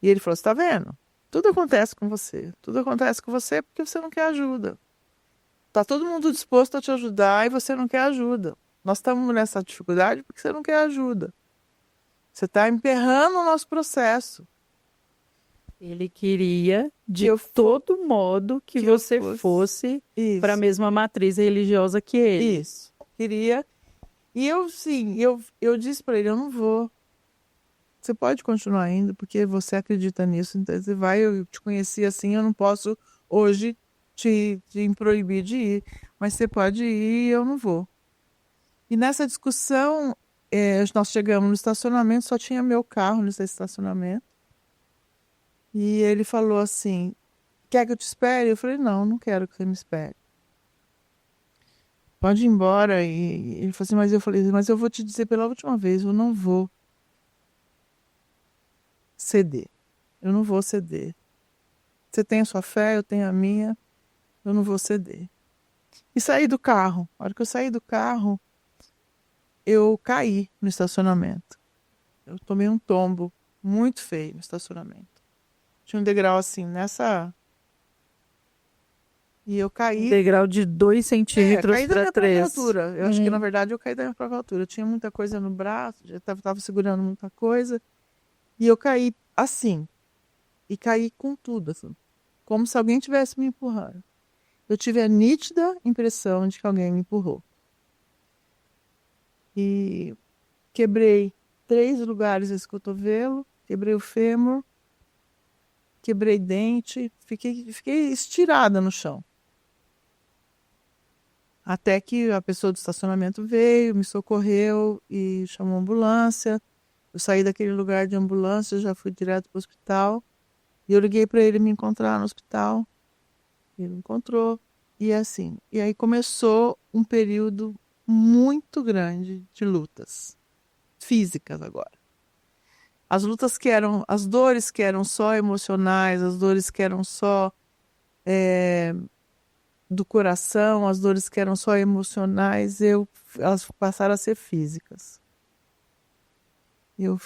E ele falou, você tá vendo? Tudo acontece com você. Tudo acontece com você porque você não quer ajuda. Tá todo mundo disposto a te ajudar e você não quer ajuda. Nós estamos nessa dificuldade porque você não quer ajuda. Você está emperrando o nosso processo. Ele queria, de Eu todo modo, que que eu você fosse para a Isso, mesma matriz religiosa que ele. isso. Queria. E eu, sim, eu disse para ele, eu não vou. Você pode continuar indo porque você acredita nisso. Então você vai, eu te conheci assim, eu não posso hoje te proibir de ir. Mas você pode ir e eu não vou. E nessa discussão, nós chegamos no estacionamento, só tinha meu carro nesse estacionamento. E ele falou assim, quer que eu te espere? Eu falei, não, não quero que você me espere. Pode ir embora. E ele falou assim, mas eu falei, mas eu vou te dizer pela última vez, eu não vou ceder. Eu não vou ceder. Você tem a sua fé, eu tenho a minha, eu não vou ceder. E saí do carro. A hora que eu saí do carro, eu caí no estacionamento. Eu tomei um tombo muito feio no estacionamento. Tinha um degrau assim, E eu caí. Degrau de 2 centímetros Caí da para minha 3. própria altura. Eu acho que, na verdade, eu caí da minha própria altura. Eu tinha muita coisa no braço, já tava segurando muita coisa. E eu caí assim. E caí com tudo, assim. Como se alguém tivesse me empurrando. Eu tive a nítida impressão de que alguém me empurrou. E quebrei 3 lugares desse cotovelo, quebrei o fêmur, quebrei dente, fiquei estirada no chão. Até que a pessoa do estacionamento veio, me socorreu e chamou a ambulância. Eu saí daquele lugar de ambulância, já fui direto para o hospital. E eu liguei para ele me encontrar no hospital. Ele me encontrou. E assim, e aí começou um período muito grande de lutas físicas agora. As lutas que eram, as dores que eram só emocionais, as dores que eram só do coração, as dores que eram só emocionais, elas passaram a ser físicas. Eu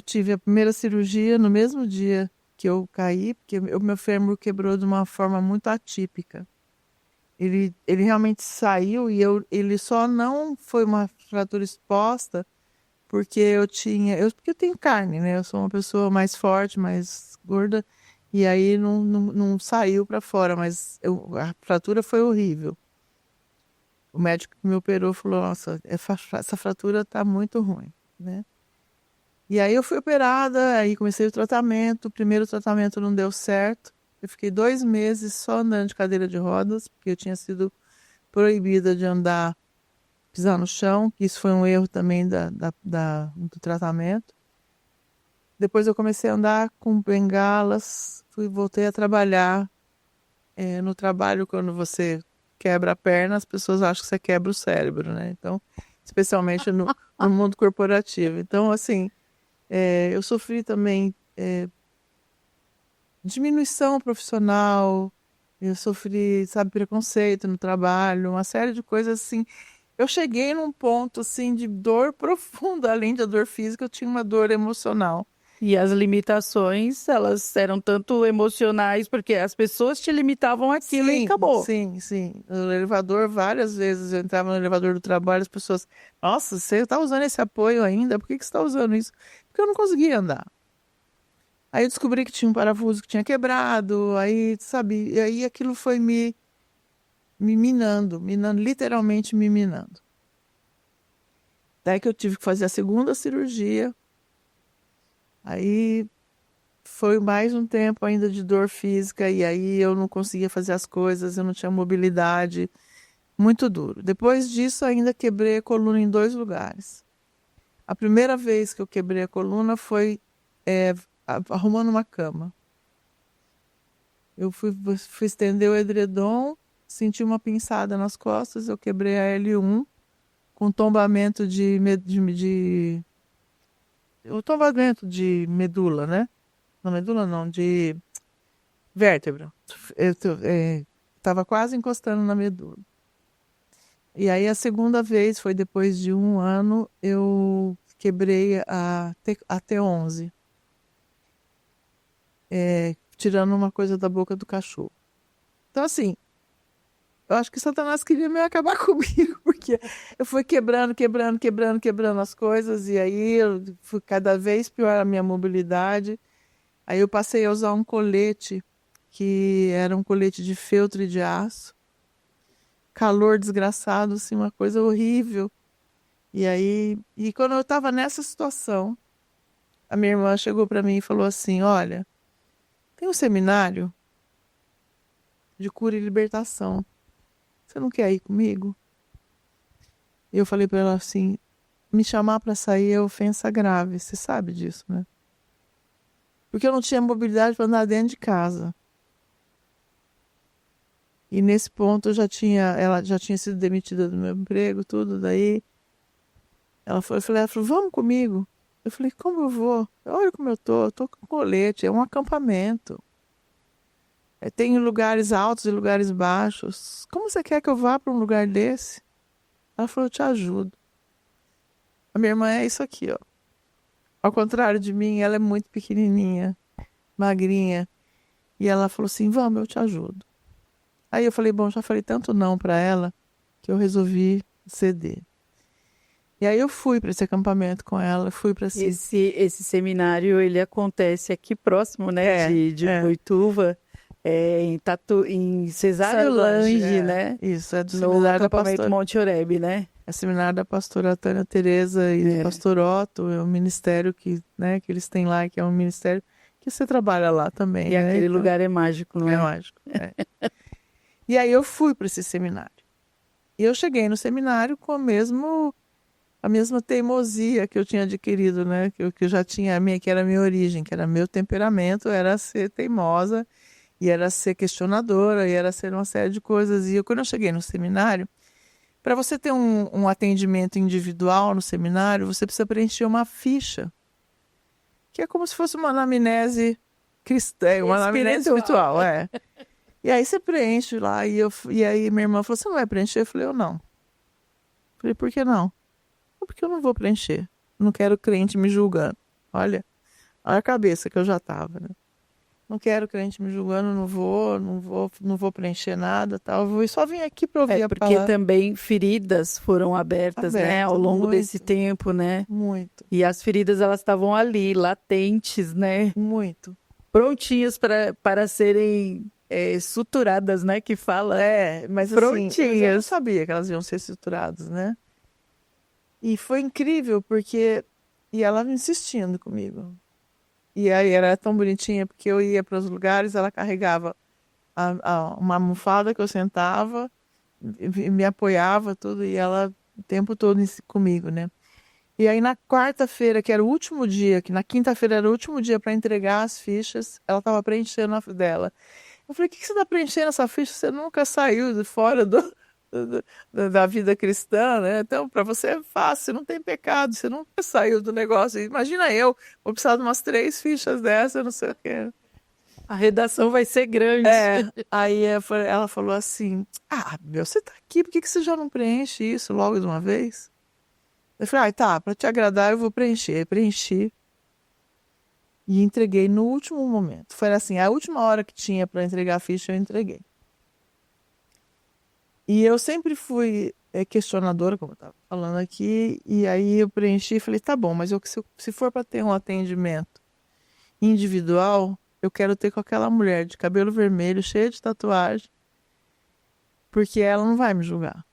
tive a primeira cirurgia no mesmo dia que eu caí, porque o meu fêmur quebrou de uma forma muito atípica. Ele realmente saiu e ele só não foi uma fratura exposta porque porque eu tenho carne, né? Eu sou uma pessoa mais forte, mais gorda, e aí não saiu para fora, mas a fratura foi horrível. O médico que me operou falou, nossa, essa fratura tá muito ruim, né? E aí eu fui operada, aí comecei o tratamento, o primeiro tratamento não deu certo, eu fiquei 2 meses só andando de cadeira de rodas, porque eu tinha sido proibida de andar, pisar no chão, que isso foi um erro também do tratamento. Depois eu comecei a andar com bengalas, voltei a trabalhar. No trabalho, quando você quebra a perna, as pessoas acham que você quebra o cérebro, né? Então, especialmente no mundo corporativo. Então, assim, eu sofri também diminuição profissional, eu sofri, sabe, preconceito no trabalho, uma série de coisas assim. Eu cheguei num ponto assim de dor profunda, além da dor física, eu tinha uma dor emocional. E as limitações, elas eram tanto emocionais, porque as pessoas te limitavam aquilo e acabou. Sim, sim. No elevador, várias vezes eu entrava no elevador do trabalho, as pessoas, nossa, você está usando esse apoio ainda? Por que você está usando isso? Porque eu não conseguia andar. Aí eu descobri que tinha um parafuso que tinha quebrado, aí, sabe, e aí aquilo foi me minando, literalmente me minando. Daí que eu tive que fazer a segunda cirurgia. Aí foi mais um tempo ainda de dor física e aí eu não conseguia fazer as coisas, eu não tinha mobilidade, muito duro. Depois disso ainda quebrei a coluna em 2 lugares. A primeira vez que eu quebrei a coluna foi arrumando uma cama. Eu fui estender o edredom, senti uma pinçada nas costas, eu quebrei a L1 com tombamento o tombamento de medula, né? Não, medula não, de vértebra. Eu estava quase encostando na medula. E aí a segunda vez foi depois de 1 ano, eu quebrei a T11. Tirando uma coisa da boca do cachorro. Então, assim, eu acho que Satanás queria meio acabar comigo, porque eu fui quebrando as coisas, e aí eu fui cada vez pior a minha mobilidade. Aí eu passei a usar um colete, que era um colete de feltro e de aço. Calor desgraçado, assim, uma coisa horrível. E aí, quando eu estava nessa situação, a minha irmã chegou para mim e falou assim, olha, tem um seminário de cura e libertação. Você não quer ir comigo? E eu falei para ela assim, me chamar para sair é ofensa grave, você sabe disso, né? Porque eu não tinha mobilidade para andar dentro de casa. E nesse ponto ela já tinha sido demitida do meu emprego, tudo, daí ela falou, vamos comigo. Eu falei, como eu vou? Olha como eu tô com colete, é um acampamento. Tem lugares altos e lugares baixos. Como você quer que eu vá para um lugar desse? Ela falou, eu te ajudo. A minha irmã é isso aqui, ó. Ao contrário de mim, ela é muito pequenininha, magrinha. E ela falou assim, vamos, eu te ajudo. Aí eu falei, bom, já falei tanto não para ela que eu resolvi ceder. E aí eu fui para esse acampamento com ela, fui para esse... Esse seminário, ele acontece aqui próximo, né, de Boituva, em Cesário Lange, né? Isso, é do No seminário da acampamento pastora... Monte Oreb, né? É seminário da pastora Tânia Teresa e do pastor Otto, é um ministério que, né, que eles têm lá, que é um ministério que você trabalha lá também, E né? aquele Então, lugar é mágico, não é é? mágico. E aí eu fui para esse seminário. E eu cheguei no seminário com a mesma teimosia que eu tinha adquirido, né? Que eu já tinha, que era a minha origem, que era meu temperamento, era ser teimosa, e era ser questionadora, e era ser uma série de coisas. E quando eu cheguei no seminário, para você ter um atendimento individual no seminário, você precisa preencher uma ficha, que é como se fosse uma anamnese cristã, uma anamnese espiritual, E aí você preenche lá, e aí minha irmã falou, você não vai preencher? Eu falei, eu não. Falei, por que não? Porque eu não vou preencher. Não quero crente me julgando. Olha a cabeça que eu já tava, né? Não quero crente me julgando, não vou preencher nada, tal. Só vim aqui para ouvir a Porque palavra. também feridas foram abertas, né, ao longo desse tempo, né? Muito. E as feridas, elas estavam ali, latentes, né? Muito. Prontinhas para serem suturadas, né? Que fala. Mas prontinhas. Assim, eu não sabia que elas iam ser suturadas, né? E foi incrível, porque... E ela insistindo comigo. E aí era tão bonitinha, porque eu ia para os lugares, ela carregava uma almofada que eu sentava, me apoiava, tudo, e ela o tempo todo comigo, né? E aí na quarta-feira, que era o último dia, que na quinta-feira era o último dia para entregar as fichas, ela estava preenchendo a dela. Eu falei, o que você está preenchendo essa ficha? Você nunca saiu de fora da vida cristã, né? Então, para você é fácil, você não tem pecado, você nunca saiu do negócio. Imagina eu, vou precisar de umas 3 fichas dessa, não sei o quê. A redação vai ser grande. Aí ela falou assim, você tá aqui, por que você já não preenche isso logo de uma vez? Eu falei, tá, para te agradar eu vou preencher. Preenchi e entreguei no último momento. Foi assim, a última hora que tinha para entregar a ficha, eu entreguei. E eu sempre fui questionadora, como eu estava falando aqui, e aí eu preenchi e falei, tá bom, mas se for para ter um atendimento individual, eu quero ter com aquela mulher de cabelo vermelho, cheia de tatuagem, porque ela não vai me julgar.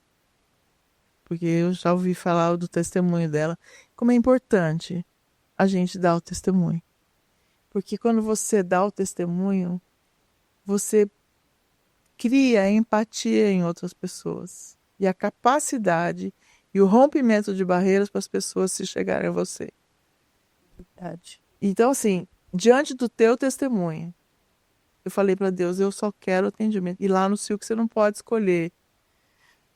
Porque eu já ouvi falar do testemunho dela, como é importante a gente dar o testemunho. Porque quando você dá o testemunho, você cria empatia em outras pessoas. E a capacidade e o rompimento de barreiras para as pessoas se chegarem a você. Verdade. Então, assim, diante do teu testemunho, eu falei para Deus, eu só quero atendimento. E lá no Silk você não pode escolher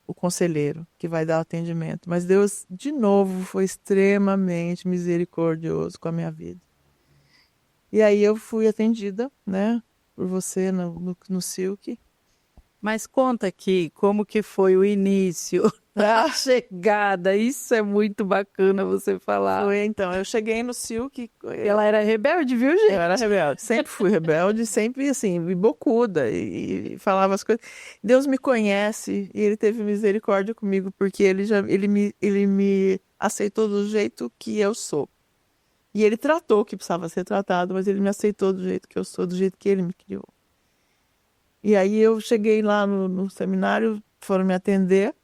o conselheiro que vai dar o atendimento. Mas Deus, de novo, foi extremamente misericordioso com a minha vida. E aí eu fui atendida, né, por você no Silk. Mas conta aqui como que foi o início, a chegada. Isso é muito bacana você falar. Foi, então, eu cheguei no Silk. Ela era rebelde, viu, gente? Eu era rebelde, sempre fui rebelde, sempre assim, bocuda e falava as coisas. Deus me conhece e ele teve misericórdia comigo, porque ele me aceitou do jeito que eu sou. E ele tratou o que precisava ser tratado, mas ele me aceitou do jeito que eu sou, do jeito que ele me criou. E aí eu cheguei lá no seminário, foram me atender,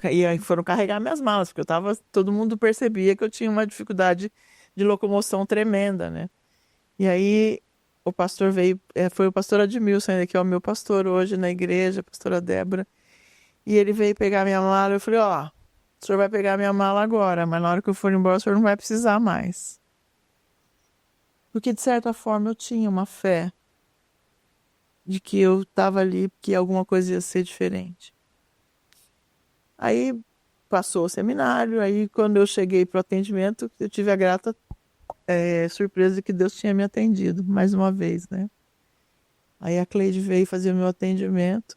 e aí foram carregar minhas malas, porque todo mundo percebia que eu tinha uma dificuldade de locomoção tremenda, né? E aí o pastor veio, foi o pastor Admilson ainda, que é o meu pastor hoje na igreja, a pastora Débora, e ele veio pegar minha mala, eu falei, o senhor vai pegar minha mala agora, mas na hora que eu for embora o senhor não vai precisar mais. Porque de certa forma eu tinha uma fé de que eu estava ali, que alguma coisa ia ser diferente. Aí passou o seminário, aí quando eu cheguei para o atendimento, eu tive a grata surpresa de que Deus tinha me atendido, mais uma vez, né? Aí a Cleide veio fazer o meu atendimento.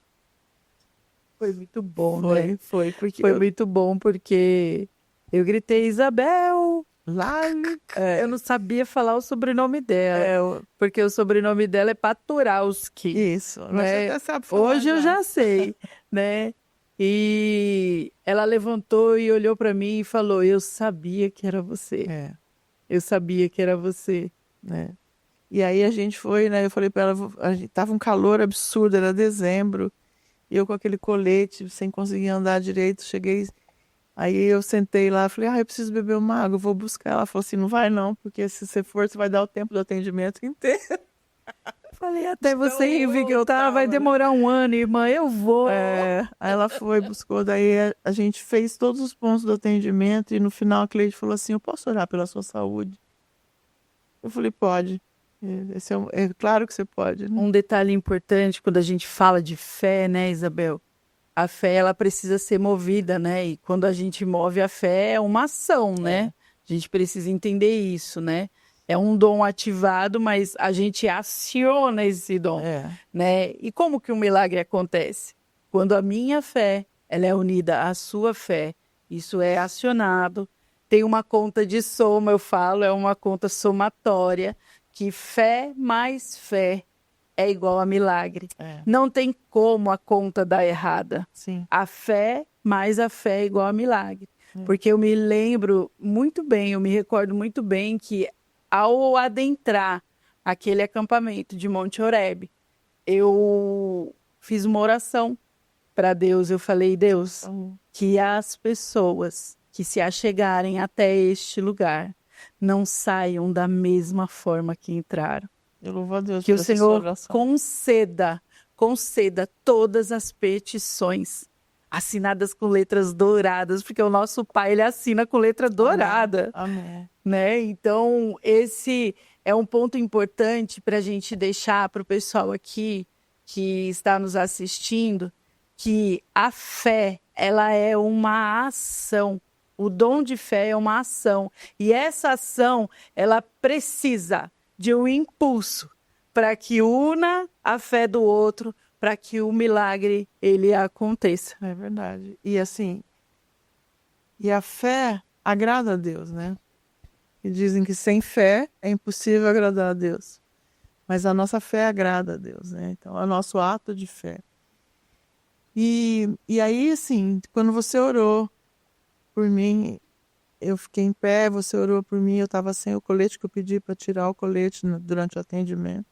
Foi muito bom, né? Foi muito bom, porque eu gritei, Isabel, Eu não sabia falar o sobrenome dela, porque o sobrenome dela é Paturalski. Isso, né? você até sabe falar. Hoje eu já sei, né? E ela levantou e olhou para mim e falou: Eu sabia que era você. Eu sabia que era você. Né? E aí a gente foi, né? Eu falei para ela, tava um calor absurdo, era dezembro. E eu com aquele colete, sem conseguir andar direito, cheguei. Aí eu sentei lá, falei, eu preciso beber uma água, eu vou buscar. Ela falou assim, não vai não, porque se você for, você vai dar o tempo do atendimento inteiro. Falei, até você ir voltar, vai demorar um ano, irmã, eu vou. Aí ela foi, buscou, daí a gente fez todos os pontos do atendimento e no final a Cleide falou assim, eu posso orar pela sua saúde? Eu falei, pode. É claro que você pode, né? Um detalhe importante quando a gente fala de fé, né, Isabel? A fé, ela precisa ser movida, né? E quando a gente move a fé, é uma ação, né? A gente precisa entender isso, né? É um dom ativado, mas a gente aciona esse dom, né? E como que o milagre acontece? Quando a minha fé, ela é unida à sua fé, isso é acionado. Tem uma conta de soma, eu falo, é uma conta somatória, que fé mais fé é igual a milagre. Não tem como a conta dar errada. Sim. A fé mais a fé é igual a milagre. Porque eu me lembro muito bem, eu me recordo muito bem que ao adentrar aquele acampamento de Monte Horebe, eu fiz uma oração para Deus. Eu falei, Deus, que as pessoas que se achegarem até este lugar não saiam da mesma forma que entraram. Eu louvo a Deus que o Senhor conceda todas as petições assinadas com letras douradas, porque o nosso Pai, ele assina com letra dourada. Amém. Né? Então, esse é um ponto importante para a gente deixar para o pessoal aqui que está nos assistindo, que a fé, ela é uma ação. O dom de fé é uma ação. E essa ação, ela precisa de um impulso para que una a fé do outro, para que o milagre ele aconteça. É verdade. E assim, a fé agrada a Deus, né? E dizem que sem fé é impossível agradar a Deus. Mas a nossa fé agrada a Deus, né? Então é o nosso ato de fé. E aí, assim, quando você orou por mim, eu fiquei em pé, você orou por mim, eu estava sem o colete, que eu pedi para tirar o colete durante o atendimento.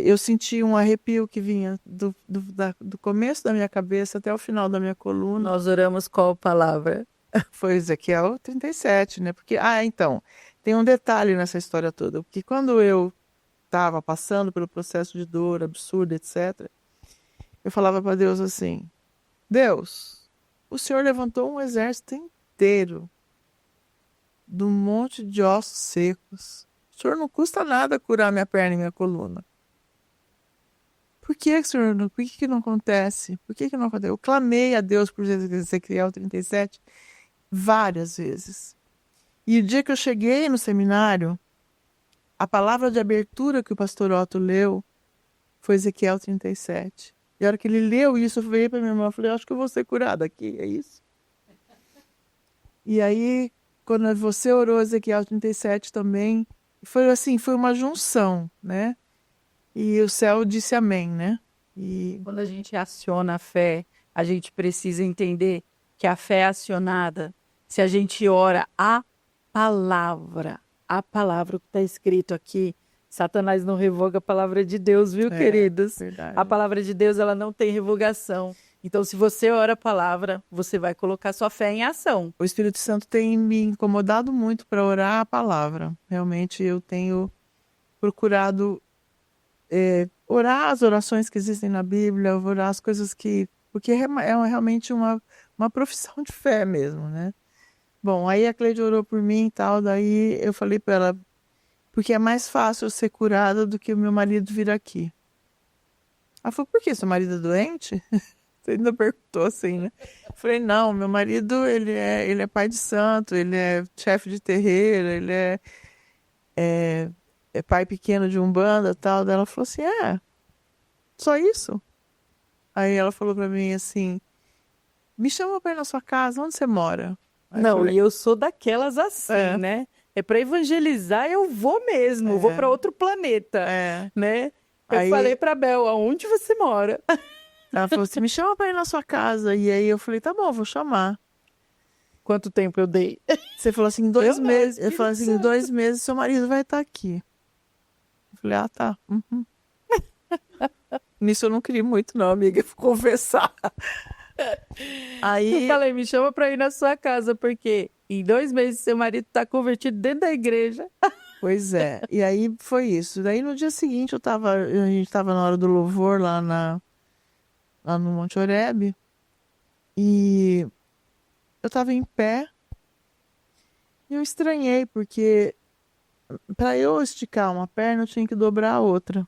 Eu senti um arrepio que vinha do começo da minha cabeça até o final da minha coluna. Nós oramos qual palavra? Foi Ezequiel 37, né? Porque, então, tem um detalhe nessa história toda, porque quando eu estava passando pelo processo de dor absurda, etc., eu falava para Deus assim, Deus, o Senhor levantou um exército inteiro de um monte de ossos secos. O Senhor não custa nada curar minha perna e minha coluna. Por que, Senhor? Por que não acontece? Por que não acontece? Eu clamei a Deus por Ezequiel 37 várias vezes. E o dia que eu cheguei no seminário, a palavra de abertura que o pastor Otto leu foi Ezequiel 37. E a hora que ele leu isso, eu falei para minha irmã, eu falei, acho que eu vou ser curada aqui, é isso? E aí, quando você orou Ezequiel 37 também, foi assim, foi uma junção, né? E o céu disse amém, né? E quando a gente aciona a fé, a gente precisa entender que a fé é acionada, se a gente ora a palavra que está escrito aqui, Satanás não revoga a palavra de Deus, viu, queridos? Verdade. A palavra de Deus, ela não tem revogação. Então, se você ora a palavra, você vai colocar sua fé em ação. O Espírito Santo tem me incomodado muito para orar a palavra. Realmente, eu tenho procurado orar as orações que existem na Bíblia, orar as coisas que... Porque é realmente uma profissão de fé mesmo, né? Bom, aí a Cleide orou por mim e tal, daí eu falei para ela, porque é mais fácil eu ser curada do que o meu marido vir aqui. Ela falou, por que? Seu marido é doente? Você ainda perguntou assim, né? Eu falei, não, meu marido, ele é pai de santo, ele é chefe de terreiro, ele é pai pequeno de umbanda e tal. Daí ela falou assim, só isso? Aí ela falou pra mim assim, me chama pra ir na sua casa, onde você mora? Aí Não, falei, e eu sou daquelas assim, é, né? É para evangelizar, eu vou mesmo, eu vou para outro planeta, é. né? Eu falei Aí para Bel, aonde você mora? ela falou assim, me chama pra ir na sua casa. E aí eu falei, tá bom, vou chamar. Quanto tempo eu dei? Você falou assim, em Eu dois não, meses. Eu falei Espírito assim, em Santo. 2 meses seu marido vai estar aqui. Eu falei, ah, tá. Uhum. Nisso eu não queria muito, não, amiga, conversar. Eu Aí, falei, me chama para ir na sua casa, porque em 2 meses seu marido tá convertido dentro da igreja. pois é. E aí foi isso. Daí no dia seguinte a gente tava na hora do louvor lá no Monte Oreb. E eu tava em pé e eu estranhei, porque para eu esticar uma perna, eu tinha que dobrar a outra.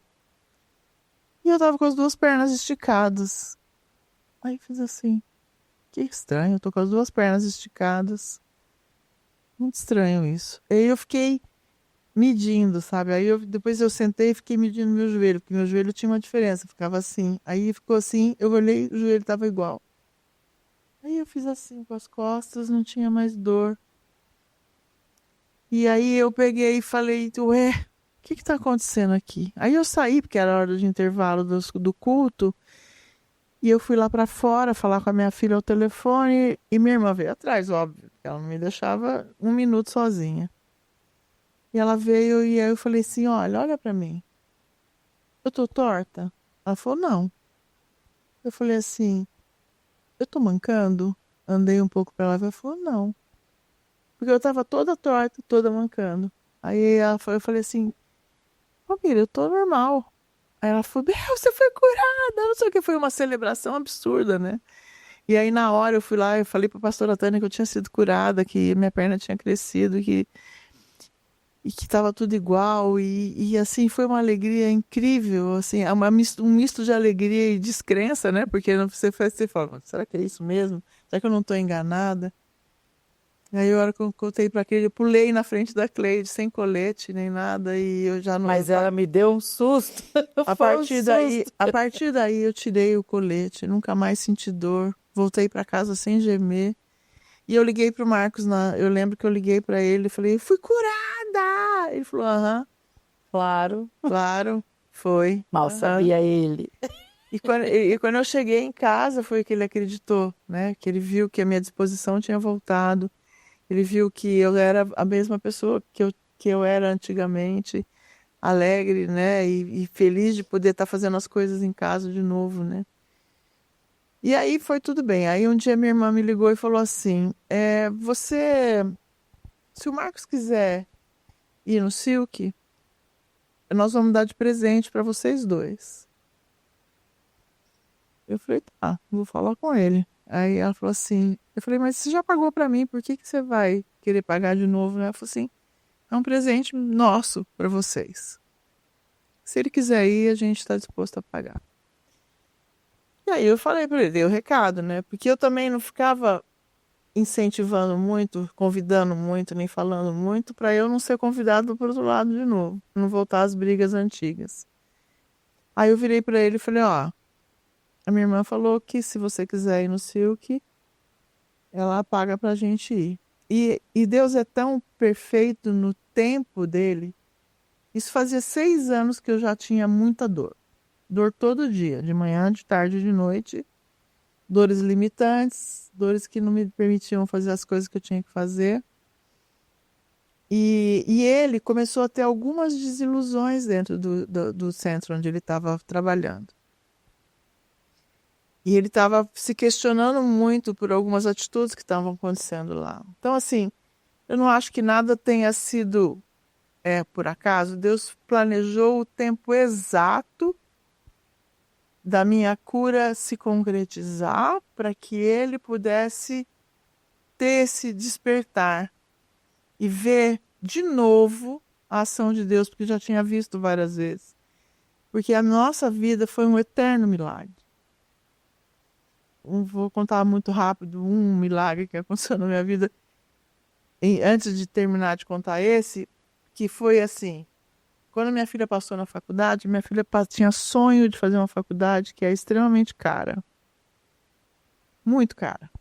E eu tava com as duas pernas esticadas. Aí fiz assim, que estranho, eu tô com as duas pernas esticadas. Muito estranho isso. Aí eu fiquei medindo, sabe? Depois eu sentei e fiquei medindo meu joelho, porque meu joelho tinha uma diferença, ficava assim. Aí ficou assim, eu olhei, o joelho tava igual. Aí eu fiz assim com as costas, não tinha mais dor. E aí eu peguei e falei, ué, o que tá acontecendo aqui? Aí eu saí, porque era hora de intervalo do culto, e eu fui lá pra fora falar com a minha filha ao telefone, e minha irmã veio atrás, óbvio, porque ela não me deixava um minuto sozinha. E ela veio e aí eu falei assim, olha pra mim, eu tô torta? Ela falou, não. Eu falei assim, eu tô mancando? Andei um pouco pra lá, ela falou, não. Porque eu tava toda torta, toda mancando. Aí eu falei assim, família, eu tô normal. Aí ela falou, Bel, você foi curada, não sei o que, foi uma celebração absurda, né? E aí na hora eu fui lá, eu falei pra pastora Tânia que eu tinha sido curada, que minha perna tinha crescido, e que tava tudo igual, e assim, foi uma alegria incrível, assim, um misto de alegria e descrença, né? Porque você fala, será que é isso mesmo? Será que eu não tô enganada? E aí, a hora que eu contei pra aquele, eu pulei na frente da Cleide, sem colete nem nada, e eu já não. Mas ela me deu um susto. Foi um susto. A partir daí eu tirei o colete, nunca mais senti dor, voltei pra casa sem gemer. E eu liguei pro Marcos, eu lembro que eu liguei pra ele e falei, fui curada! Ele falou, aham, Claro. claro, foi. Mal Aham. sabia ele. E quando eu cheguei em casa foi que ele acreditou, né? Que ele viu que a minha disposição tinha voltado. Ele viu que eu era a mesma pessoa que eu era antigamente, alegre, né? E feliz de poder estar fazendo as coisas em casa de novo, né? E aí foi tudo bem. Aí um dia minha irmã me ligou e falou assim: se o Marcos quiser ir no Silk, nós vamos dar de presente para vocês dois. Eu falei, tá, vou falar com ele. Aí ela falou assim, eu falei, mas você já pagou para mim, por que que você vai querer pagar de novo, né? Ela falou assim, é um presente nosso para vocês. Se ele quiser ir, a gente está disposto a pagar. E aí eu falei para ele, dei o recado, né? Porque eu também não ficava incentivando muito, convidando muito, nem falando muito, para eu não ser convidado para outro lado de novo, não voltar às brigas antigas. Aí eu virei para ele e falei, ó, a minha irmã falou que se você quiser ir no Silk, ela paga pra gente ir. E Deus é tão perfeito no tempo dele. Isso fazia 6 anos que eu já tinha muita dor. Dor todo dia, de manhã, de tarde, de noite. Dores limitantes, dores que não me permitiam fazer as coisas que eu tinha que fazer. E ele começou a ter algumas desilusões dentro do centro onde ele estava trabalhando. E ele estava se questionando muito por algumas atitudes que estavam acontecendo lá. Então, assim, eu não acho que nada tenha sido por acaso. Deus planejou o tempo exato da minha cura se concretizar para que ele pudesse ter esse despertar e ver de novo a ação de Deus, porque já tinha visto várias vezes. Porque a nossa vida foi um eterno milagre. Vou contar muito rápido um milagre que aconteceu na minha vida. E antes de terminar de contar esse, que foi assim, quando minha filha passou na faculdade, minha filha tinha sonho de fazer uma faculdade que é extremamente cara. Muito cara.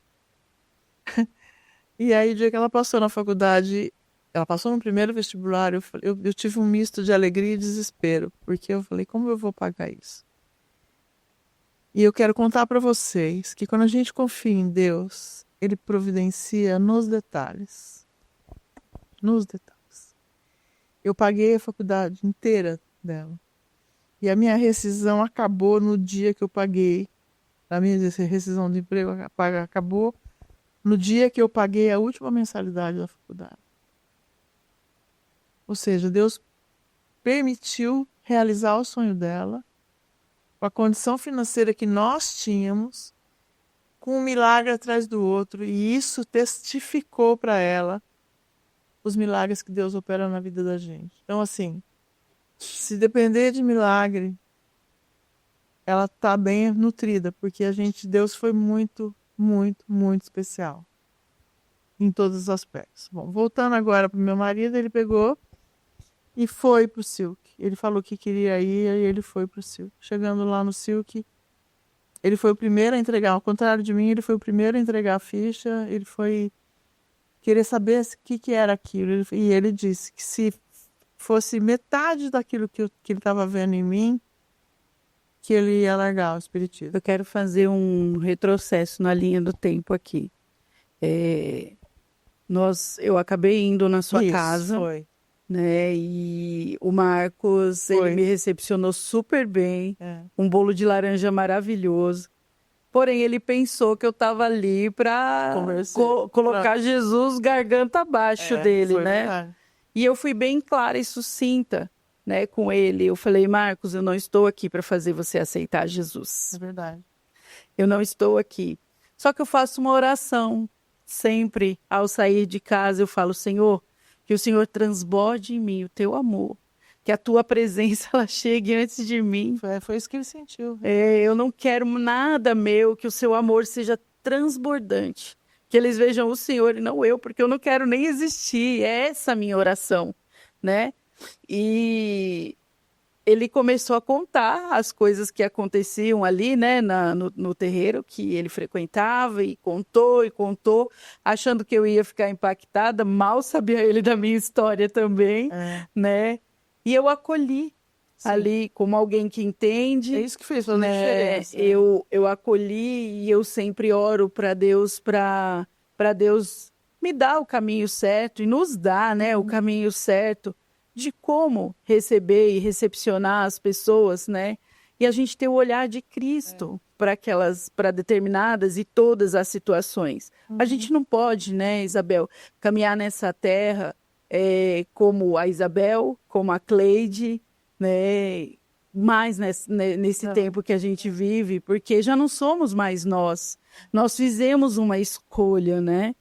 E aí, o dia que ela passou na faculdade, ela passou no primeiro vestibular, eu tive um misto de alegria e desespero, porque eu falei, como eu vou pagar isso? E eu quero contar para vocês que quando a gente confia em Deus, Ele providencia nos detalhes. Nos detalhes. Eu paguei a faculdade inteira dela. E a minha rescisão acabou no dia que eu paguei. A minha rescisão de emprego acabou no dia que eu paguei a última mensalidade da faculdade. Ou seja, Deus permitiu realizar o sonho dela, com a condição financeira que nós tínhamos, com um milagre atrás do outro, e isso testificou para ela os milagres que Deus opera na vida da gente. Então, assim, se depender de milagre, ela está bem nutrida, porque Deus foi muito, muito, muito especial em todos os aspectos. Bom, voltando agora para o meu marido, ele pegou e foi para o Silk. Ele falou que queria ir e ele foi para o Silk. Chegando lá no Silk, ele foi o primeiro a entregar, ao contrário de mim, ele foi o primeiro a entregar a ficha, ele foi querer saber o que era aquilo. E ele disse que se fosse metade daquilo que ele estava vendo em mim, que ele ia largar o espiritismo. Eu quero fazer um retrocesso na linha do tempo aqui. Eu acabei indo na sua casa, Foi. né? E o Marcos, Foi. ele me recepcionou super bem, É. um bolo de laranja maravilhoso. Porém, ele pensou que eu estava ali para colocar Jesus garganta abaixo dele, foi né? verdade. E eu fui bem clara e sucinta, né, com ele. Eu falei, Marcos, eu não estou aqui para fazer você aceitar Jesus. É verdade. Eu não estou aqui. Só que eu faço uma oração. Sempre, ao sair de casa, eu falo, Senhor, que o Senhor transborde em mim o teu amor. Que a tua presença ela chegue antes de mim. Foi isso que ele sentiu. Eu não quero nada meu, que o seu amor seja transbordante. Que eles vejam o Senhor e não eu, porque eu não quero nem existir. É essa a minha oração, né? E ele começou a contar as coisas que aconteciam ali, né, no terreiro que ele frequentava, e contou, achando que eu ia ficar impactada. Mal sabia ele da minha história também, né? E eu acolhi. Sim. Ali como alguém que entende. É isso que fez toda a diferença. Eu acolhi e eu sempre oro para Deus, para Deus me dar o caminho certo e nos dar, né, o caminho certo de como receber e recepcionar as pessoas, né? E a gente ter o olhar de Cristo para determinadas e todas as situações. A gente não pode, né, Isabel, caminhar nessa terra como a Isabel, como a Cleide, né? Mais nesse tempo que a gente vive, porque já não somos mais nós. Nós fizemos uma escolha, né?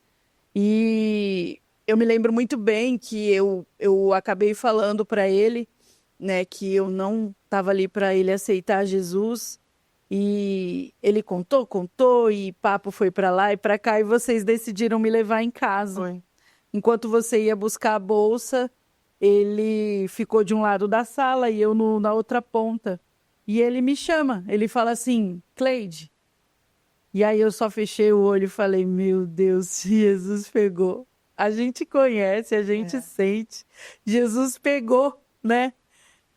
E eu me lembro muito bem que eu acabei falando para ele, né, que eu não estava ali para ele aceitar Jesus. E ele contou, e papo foi para lá e para cá, e vocês decidiram me levar em casa. Foi. Enquanto você ia buscar a bolsa, ele ficou de um lado da sala e eu na outra ponta. E ele me chama, ele fala assim, Cleide. E aí eu só fechei o olho e falei, meu Deus, Jesus pegou. A gente conhece, a gente sente. Jesus pegou, né?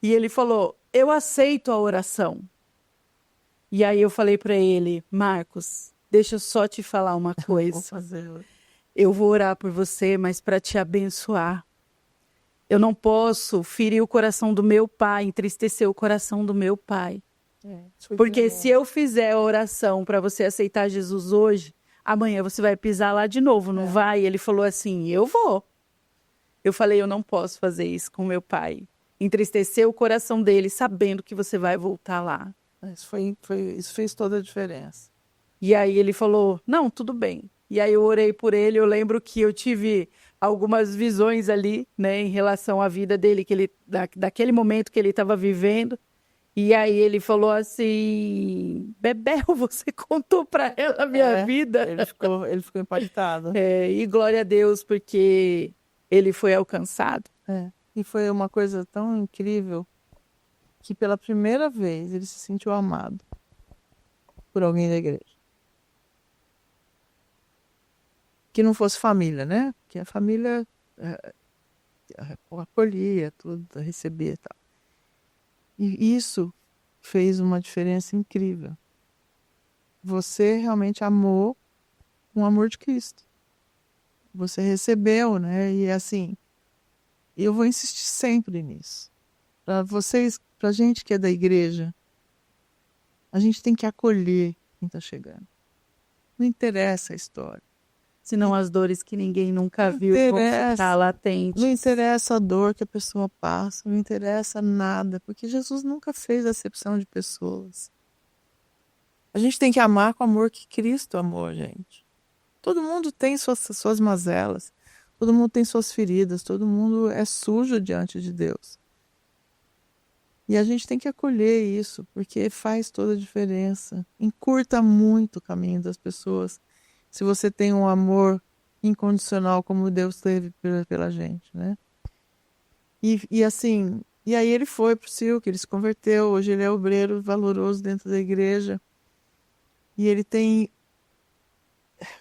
E ele falou, eu aceito a oração. E aí eu falei para ele, Marcos, deixa eu só te falar uma coisa. Vou fazer. Eu vou orar por você, mas para te abençoar. Eu não posso ferir o coração do meu pai, entristecer o coração do meu pai. Porque se eu fizer a oração para você aceitar Jesus hoje, amanhã você vai pisar lá de novo, não vai? E ele falou assim, eu vou. Eu falei, eu não posso fazer isso com meu pai. Entristecer o coração dele, sabendo que você vai voltar lá. Isso fez toda a diferença. E aí ele falou, não, tudo bem. E aí eu orei por ele, eu lembro que eu tive algumas visões ali, né, em relação à vida dele, que daquele momento que ele estava vivendo. E aí ele falou assim, Bebel, você contou para ela a minha vida? Ele ficou impactado. E glória a Deus, porque ele foi alcançado. E foi uma coisa tão incrível que pela primeira vez ele se sentiu amado por alguém da igreja. que não fosse família, né? Que a família acolhia tudo, recebia e tal. E isso fez uma diferença incrível. Você realmente amou com o amor de Cristo. Você recebeu, né? E assim, eu vou insistir sempre nisso. Para vocês, para gente que é da igreja, a gente tem que acolher quem está chegando. Não interessa a história. Senão as dores que ninguém nunca Não viu vão interessa. ficar latentes. Não interessa a dor que a pessoa passa, não interessa nada, porque Jesus nunca fez acepção de pessoas. A gente tem que amar com o amor que Cristo amou, gente. Todo mundo tem suas mazelas, todo mundo tem suas feridas, todo mundo é sujo diante de Deus. E a gente tem que acolher isso, porque faz toda a diferença. Encurta muito o caminho das pessoas se você tem um amor incondicional como Deus teve pela gente, né? E assim, e aí ele foi pro Silk, ele se converteu, hoje ele é obreiro valoroso dentro da igreja. E ele tem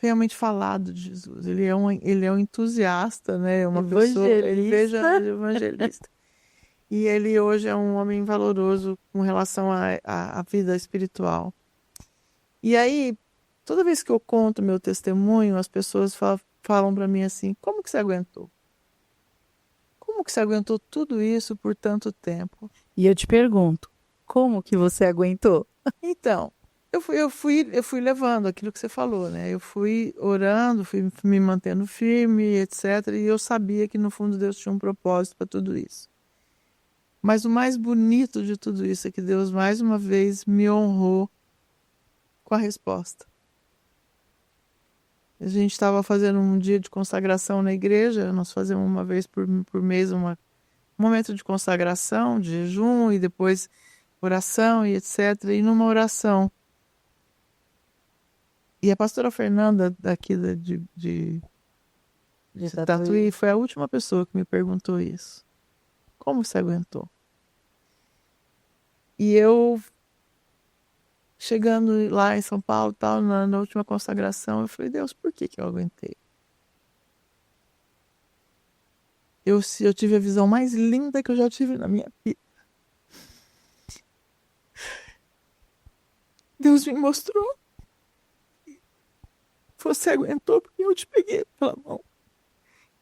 realmente falado de Jesus. Ele é um entusiasta, né? Uma pessoa, ele veja evangelista. E ele hoje é um homem valoroso com relação à vida espiritual. E aí, toda vez que eu conto meu testemunho, as pessoas falam para mim assim: como que você aguentou? Como que você aguentou tudo isso por tanto tempo? E eu te pergunto, como que você aguentou? Então, eu fui levando aquilo que você falou, né? Eu fui orando, fui me mantendo firme, etc. E eu sabia que no fundo Deus tinha um propósito para tudo isso. Mas o mais bonito de tudo isso é que Deus mais uma vez me honrou com a resposta. A gente estava fazendo um dia de consagração na igreja, nós fazemos uma vez por mês um momento de consagração, de jejum e depois oração e etc. E numa oração. E a pastora Fernanda daqui de Tatuí foi a última pessoa que me perguntou isso. Como você aguentou? E eu, chegando lá em São Paulo, tal, na última consagração, eu falei: Deus, por que eu aguentei? Eu tive a visão mais linda que eu já tive na minha vida. Deus me mostrou. Você aguentou porque eu te peguei pela mão.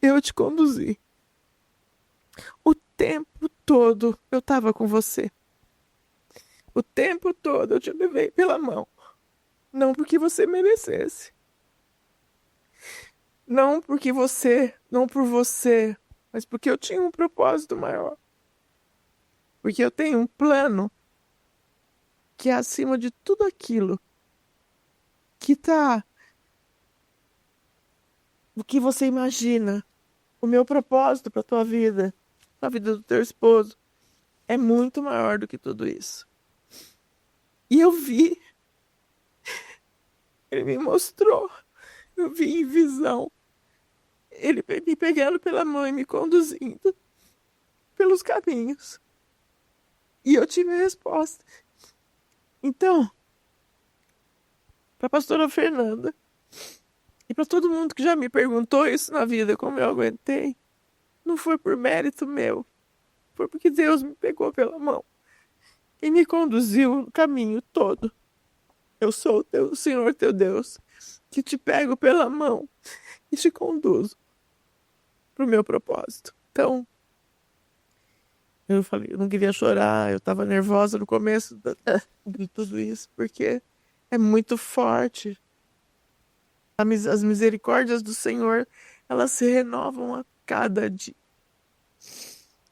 Eu te conduzi. O tempo todo eu estava com você. O tempo todo eu te levei pela mão. Não porque você merecesse. Não por você, mas porque eu tinha um propósito maior. Porque eu tenho um plano que é acima de tudo aquilo que tá, o que você imagina. O meu propósito para tua vida, a vida do teu esposo, é muito maior do que tudo isso. E eu vi, ele me mostrou, eu vi em visão, ele me pegando pela mão e me conduzindo pelos caminhos. E eu tive a resposta. Então, para a pastora Fernanda e para todo mundo que já me perguntou isso na vida, como eu aguentei, não foi por mérito meu, foi porque Deus me pegou pela mão e me conduziu o caminho todo. Eu sou o Senhor teu Deus, que te pego pela mão e te conduzo para o meu propósito. Então, eu falei, eu não queria chorar, eu estava nervosa no começo de tudo isso, porque é muito forte. As misericórdias do Senhor, elas se renovam a cada dia.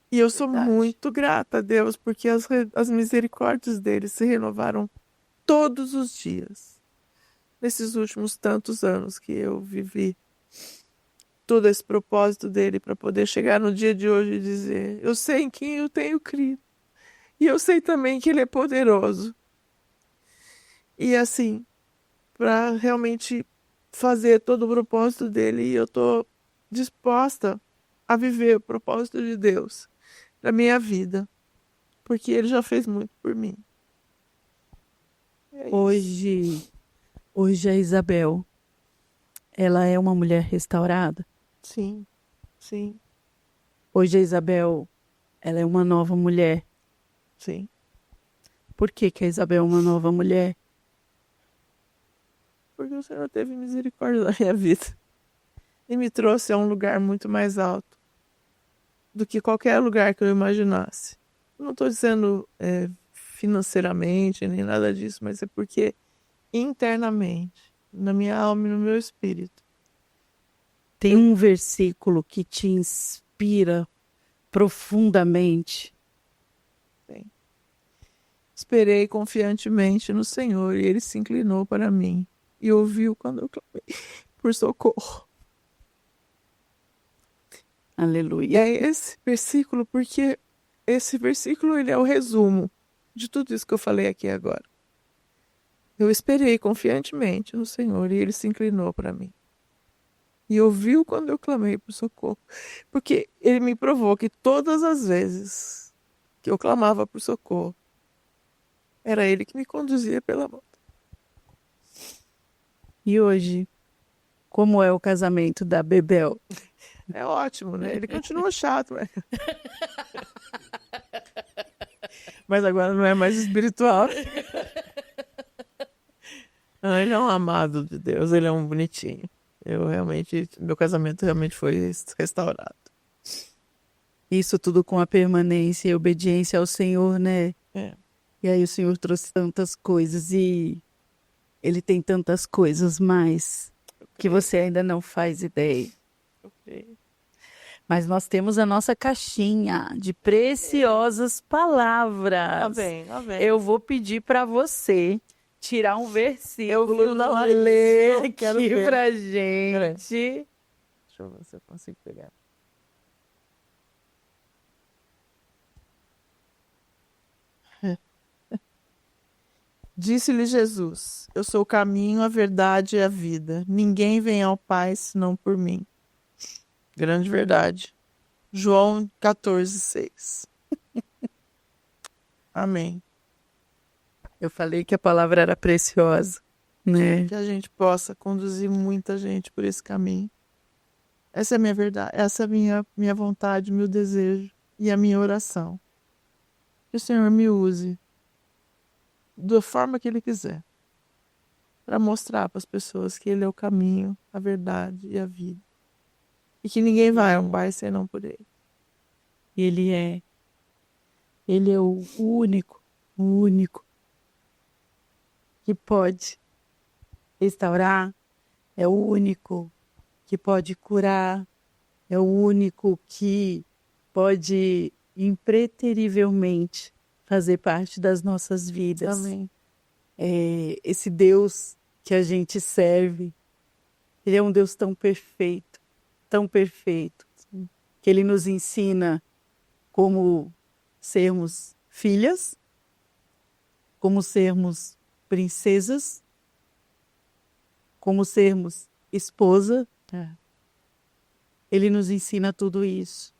E eu sou muito grata a Deus, porque as misericórdias dele se renovaram todos os dias. Nesses últimos tantos anos que eu vivi todo esse propósito dele para poder chegar no dia de hoje e dizer: eu sei em quem eu tenho crido. E eu sei também que ele é poderoso. E assim, para realmente fazer todo o propósito dele, eu estou disposta a viver o propósito de Deus na minha vida, porque ele já fez muito por mim. Hoje a Isabel, ela é uma mulher restaurada? Sim, sim, Hoje a Isabel, ela é uma nova mulher. sim. Por que que a Isabel é uma nova mulher? Porque o Senhor teve misericórdia da minha vida e me trouxe a um lugar muito mais alto do que qualquer lugar que eu imaginasse. Não estou dizendo financeiramente nem nada disso, mas é porque internamente, na minha alma e no meu espírito. Tem um versículo que te inspira profundamente. Esperei confiantemente no Senhor e Ele se inclinou para mim e ouviu quando eu clamei por socorro. Aleluia. É esse versículo, porque esse versículo ele é o resumo de tudo isso que eu falei aqui agora. Eu esperei confiantemente no Senhor e Ele se inclinou para mim. E ouviu quando eu clamei por socorro. Porque Ele me provou que todas as vezes que eu clamava por socorro, era Ele que me conduzia pela mão. E hoje, como é o casamento da Bebel? É ótimo, né? Ele continua chato, né? Mas agora não é mais espiritual. Não, ele é um amado de Deus, ele é um bonitinho. Meu casamento realmente foi restaurado. Isso tudo com a permanência e obediência ao Senhor, né? É. E aí o Senhor trouxe tantas coisas e Ele tem tantas coisas mais que você ainda não faz ideia. Ok. Mas nós temos a nossa caixinha de preciosas palavras. Tá bem, tá bem. Eu vou pedir para você tirar um versículo Eu vi na hora e ler disso, quero aqui ver. pra gente. Deixa eu ver se eu consigo pegar. Disse-lhe Jesus: Eu sou o caminho, a verdade e a vida. Ninguém vem ao Pai senão por mim. Grande verdade. João 14:6. Amém. Eu falei que a palavra era preciosa, né? Que a gente possa conduzir muita gente por esse caminho. Essa é a minha verdade, essa é a minha vontade, meu desejo e a minha oração. Que o Senhor me use da forma que Ele quiser, para mostrar para as pessoas que Ele é o caminho, a verdade e a vida. E que ninguém vai ao Pai senão por Ele. Ele é o único que pode restaurar, é o único que pode curar, é o único que pode impreterivelmente fazer parte das nossas vidas. Amém. Esse Deus que a gente serve, Ele é um Deus tão perfeito, que Ele nos ensina como sermos filhas, como sermos princesas, como sermos esposa. Ele nos ensina tudo isso.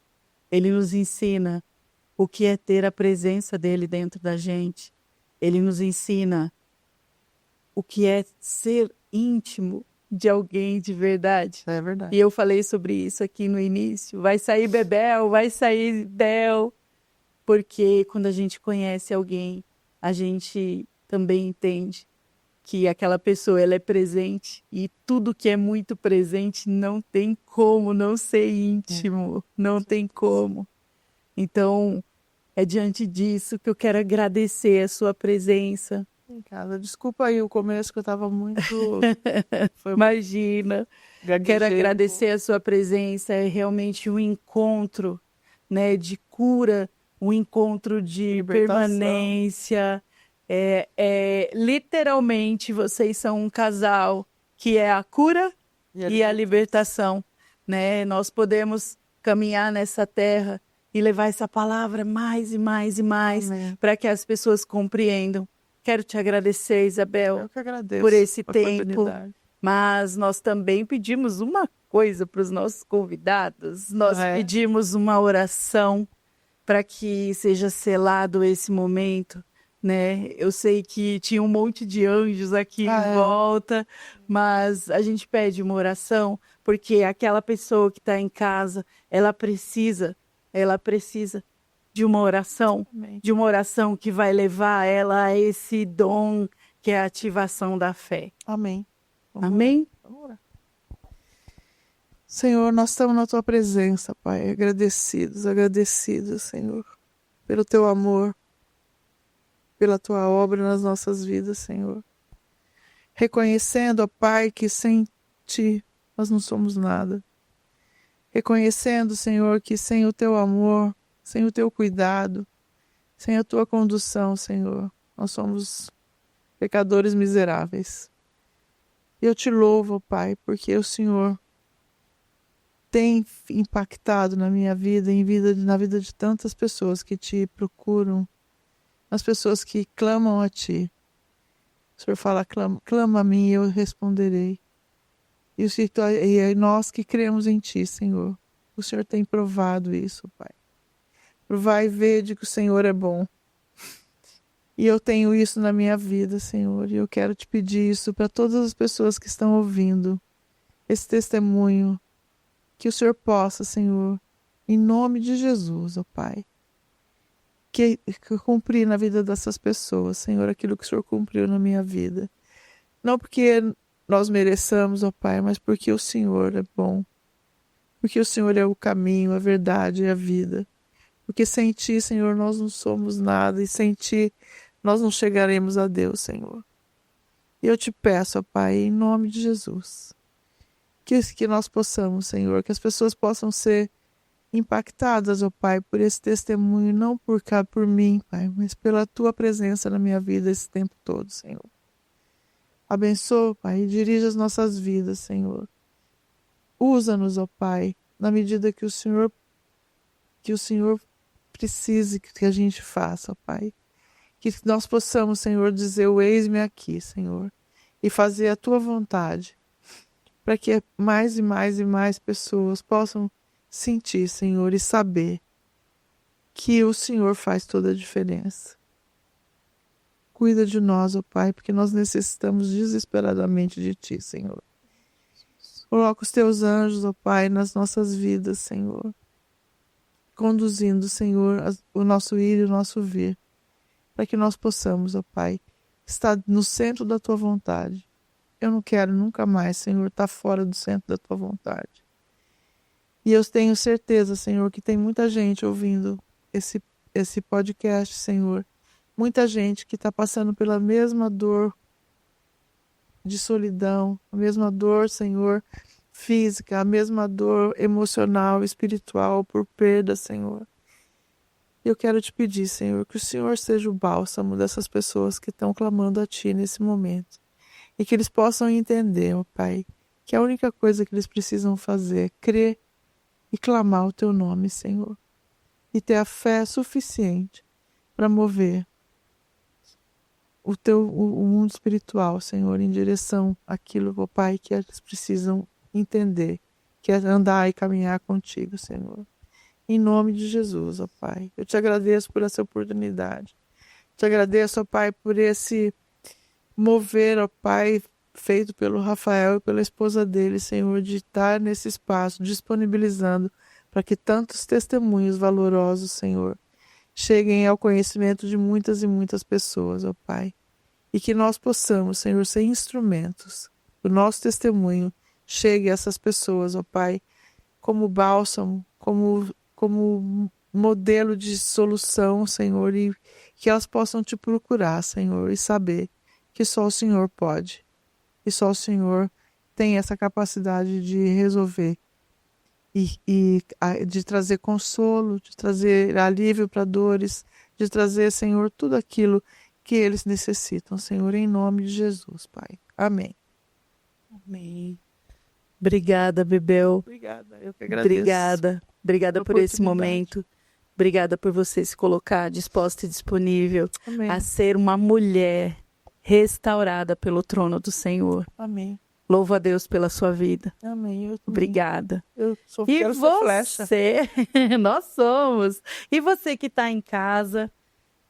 Ele nos ensina o que é ter a presença dele dentro da gente. Ele nos ensina o que é ser íntimo de alguém de verdade. É verdade. E eu falei sobre isso aqui no início. Vai sair Bebel, vai sair Bel. Porque quando a gente conhece alguém, a gente também entende que aquela pessoa ela é presente e tudo que é muito presente não tem como não ser íntimo, não tem como. Então, é diante disso que eu quero agradecer a sua presença. Em casa. Desculpa aí o começo que eu estava muito... Imagina. Quero agradecer a sua presença. É realmente um encontro, né, de cura, um encontro de libertação. Permanência. Literalmente, vocês são um casal que é a cura e a libertação, né? Nós podemos caminhar nessa terra e levar essa palavra mais e mais e mais para que as pessoas compreendam. Quero te agradecer, Isabel, Eu que agradeço por esse a tempo, oportunidade. mas nós também pedimos uma coisa para os nossos convidados. Nós pedimos uma oração para que seja selado esse momento, né? Eu sei que tinha um monte de anjos aqui em volta, mas a gente pede uma oração, porque aquela pessoa que está em casa, ela precisa de uma oração, Amém. de uma oração que vai levar ela a esse dom que é a ativação da fé. Amém. Vamos Amém? orar. Vamos orar. Senhor, nós estamos na tua presença, Pai, agradecidos, Senhor, pelo teu amor, pela tua obra nas nossas vidas, Senhor. Reconhecendo, ó Pai, que sem ti nós não somos nada. Reconhecendo, Senhor, que sem o teu amor, sem o teu cuidado, sem a tua condução, Senhor, nós somos pecadores miseráveis. Eu te louvo, ó Pai, porque o Senhor tem impactado na minha vida, na vida de tantas pessoas que te procuram, as pessoas que clamam a ti. O Senhor fala, clama a mim e eu responderei. E é nós que cremos em ti, Senhor. O Senhor tem provado isso, Pai. Provai e vede que o Senhor é bom. E eu tenho isso na minha vida, Senhor. E eu quero te pedir isso para todas as pessoas que estão ouvindo esse testemunho. Que o Senhor possa, Senhor, em nome de Jesus, ó Pai, que cumprir na vida dessas pessoas, Senhor, aquilo que o Senhor cumpriu na minha vida. Não porque nós mereçamos, ó Pai, mas porque o Senhor é bom. Porque o Senhor é o caminho, a verdade e a vida. Porque sem ti, Senhor, nós não somos nada e sem ti nós não chegaremos a Deus, Senhor. E eu te peço, ó Pai, em nome de Jesus, que nós possamos, Senhor, que as pessoas possam ser impactadas, ó Pai, por esse testemunho, não por mim, Pai, mas pela tua presença na minha vida esse tempo todo, Senhor. Abençoa, Pai, e dirija as nossas vidas, Senhor. Usa-nos, ó Pai, na medida que o Senhor precise que a gente faça, ó Pai. Que nós possamos, Senhor, dizer o eis-me aqui, Senhor, e fazer a tua vontade, para que mais e mais e mais pessoas possam sentir, Senhor, e saber que o Senhor faz toda a diferença. Cuida de nós, ó Pai, porque nós necessitamos desesperadamente de ti, Senhor. Coloca os teus anjos, ó Pai, nas nossas vidas, Senhor, conduzindo, Senhor, o nosso ir e o nosso vir, para que nós possamos, ó Pai, estar no centro da tua vontade. Eu não quero nunca mais, Senhor, estar fora do centro da tua vontade. E eu tenho certeza, Senhor, que tem muita gente ouvindo esse podcast, Senhor. Muita gente que está passando pela mesma dor de solidão, a mesma dor, Senhor, física, a mesma dor emocional, espiritual, por perda, Senhor. Eu quero te pedir, Senhor, que o Senhor seja o bálsamo dessas pessoas que estão clamando a ti nesse momento. E que eles possam entender, ó Pai, que a única coisa que eles precisam fazer é crer e clamar o teu nome, Senhor. E ter a fé suficiente para mover o mundo espiritual, Senhor, em direção àquilo, ó Pai, que eles precisam entender, que é andar e caminhar contigo, Senhor. Em nome de Jesus, ó Pai. Eu te agradeço por essa oportunidade. Te agradeço, ó Pai, por esse mover, ó Pai, feito pelo Rafael e pela esposa dele, Senhor, de estar nesse espaço, disponibilizando para que tantos testemunhos valorosos, Senhor, cheguem ao conhecimento de muitas e muitas pessoas, ó Pai. E que nós possamos, Senhor, ser instrumentos. O nosso testemunho chegue a essas pessoas, ó Pai, como bálsamo, como modelo de solução, Senhor, e que elas possam te procurar, Senhor, e saber que só o Senhor pode. E só o Senhor tem essa capacidade de resolver e de trazer consolo, de trazer alívio para dores, de trazer, Senhor, tudo aquilo que eles necessitam, Senhor, em nome de Jesus, Pai. Amém. Amém. Obrigada, Bebel. Obrigada, eu que agradeço. Obrigada por esse momento. Obrigada por você se colocar disposta e disponível Amém. a ser uma mulher restaurada pelo trono do Senhor. Amém. Louvo a Deus pela sua vida. Amém. Obrigada. Quero ser flecha. Nós somos. E você que está em casa,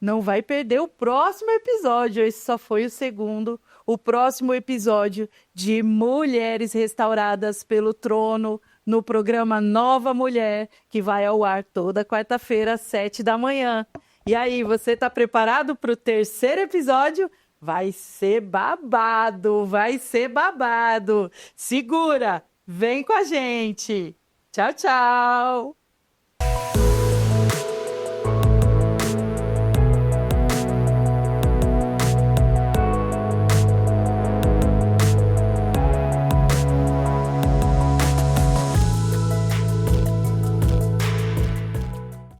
não vai perder o próximo episódio. Esse só foi o segundo. O próximo episódio de Mulheres Restauradas pelo Trono, no programa Nova Mulher, que vai ao ar toda quarta-feira, às 7 da manhã. E aí, você está preparado para o terceiro episódio? Vai ser babado, vai ser babado. Segura, vem com a gente. Tchau, tchau.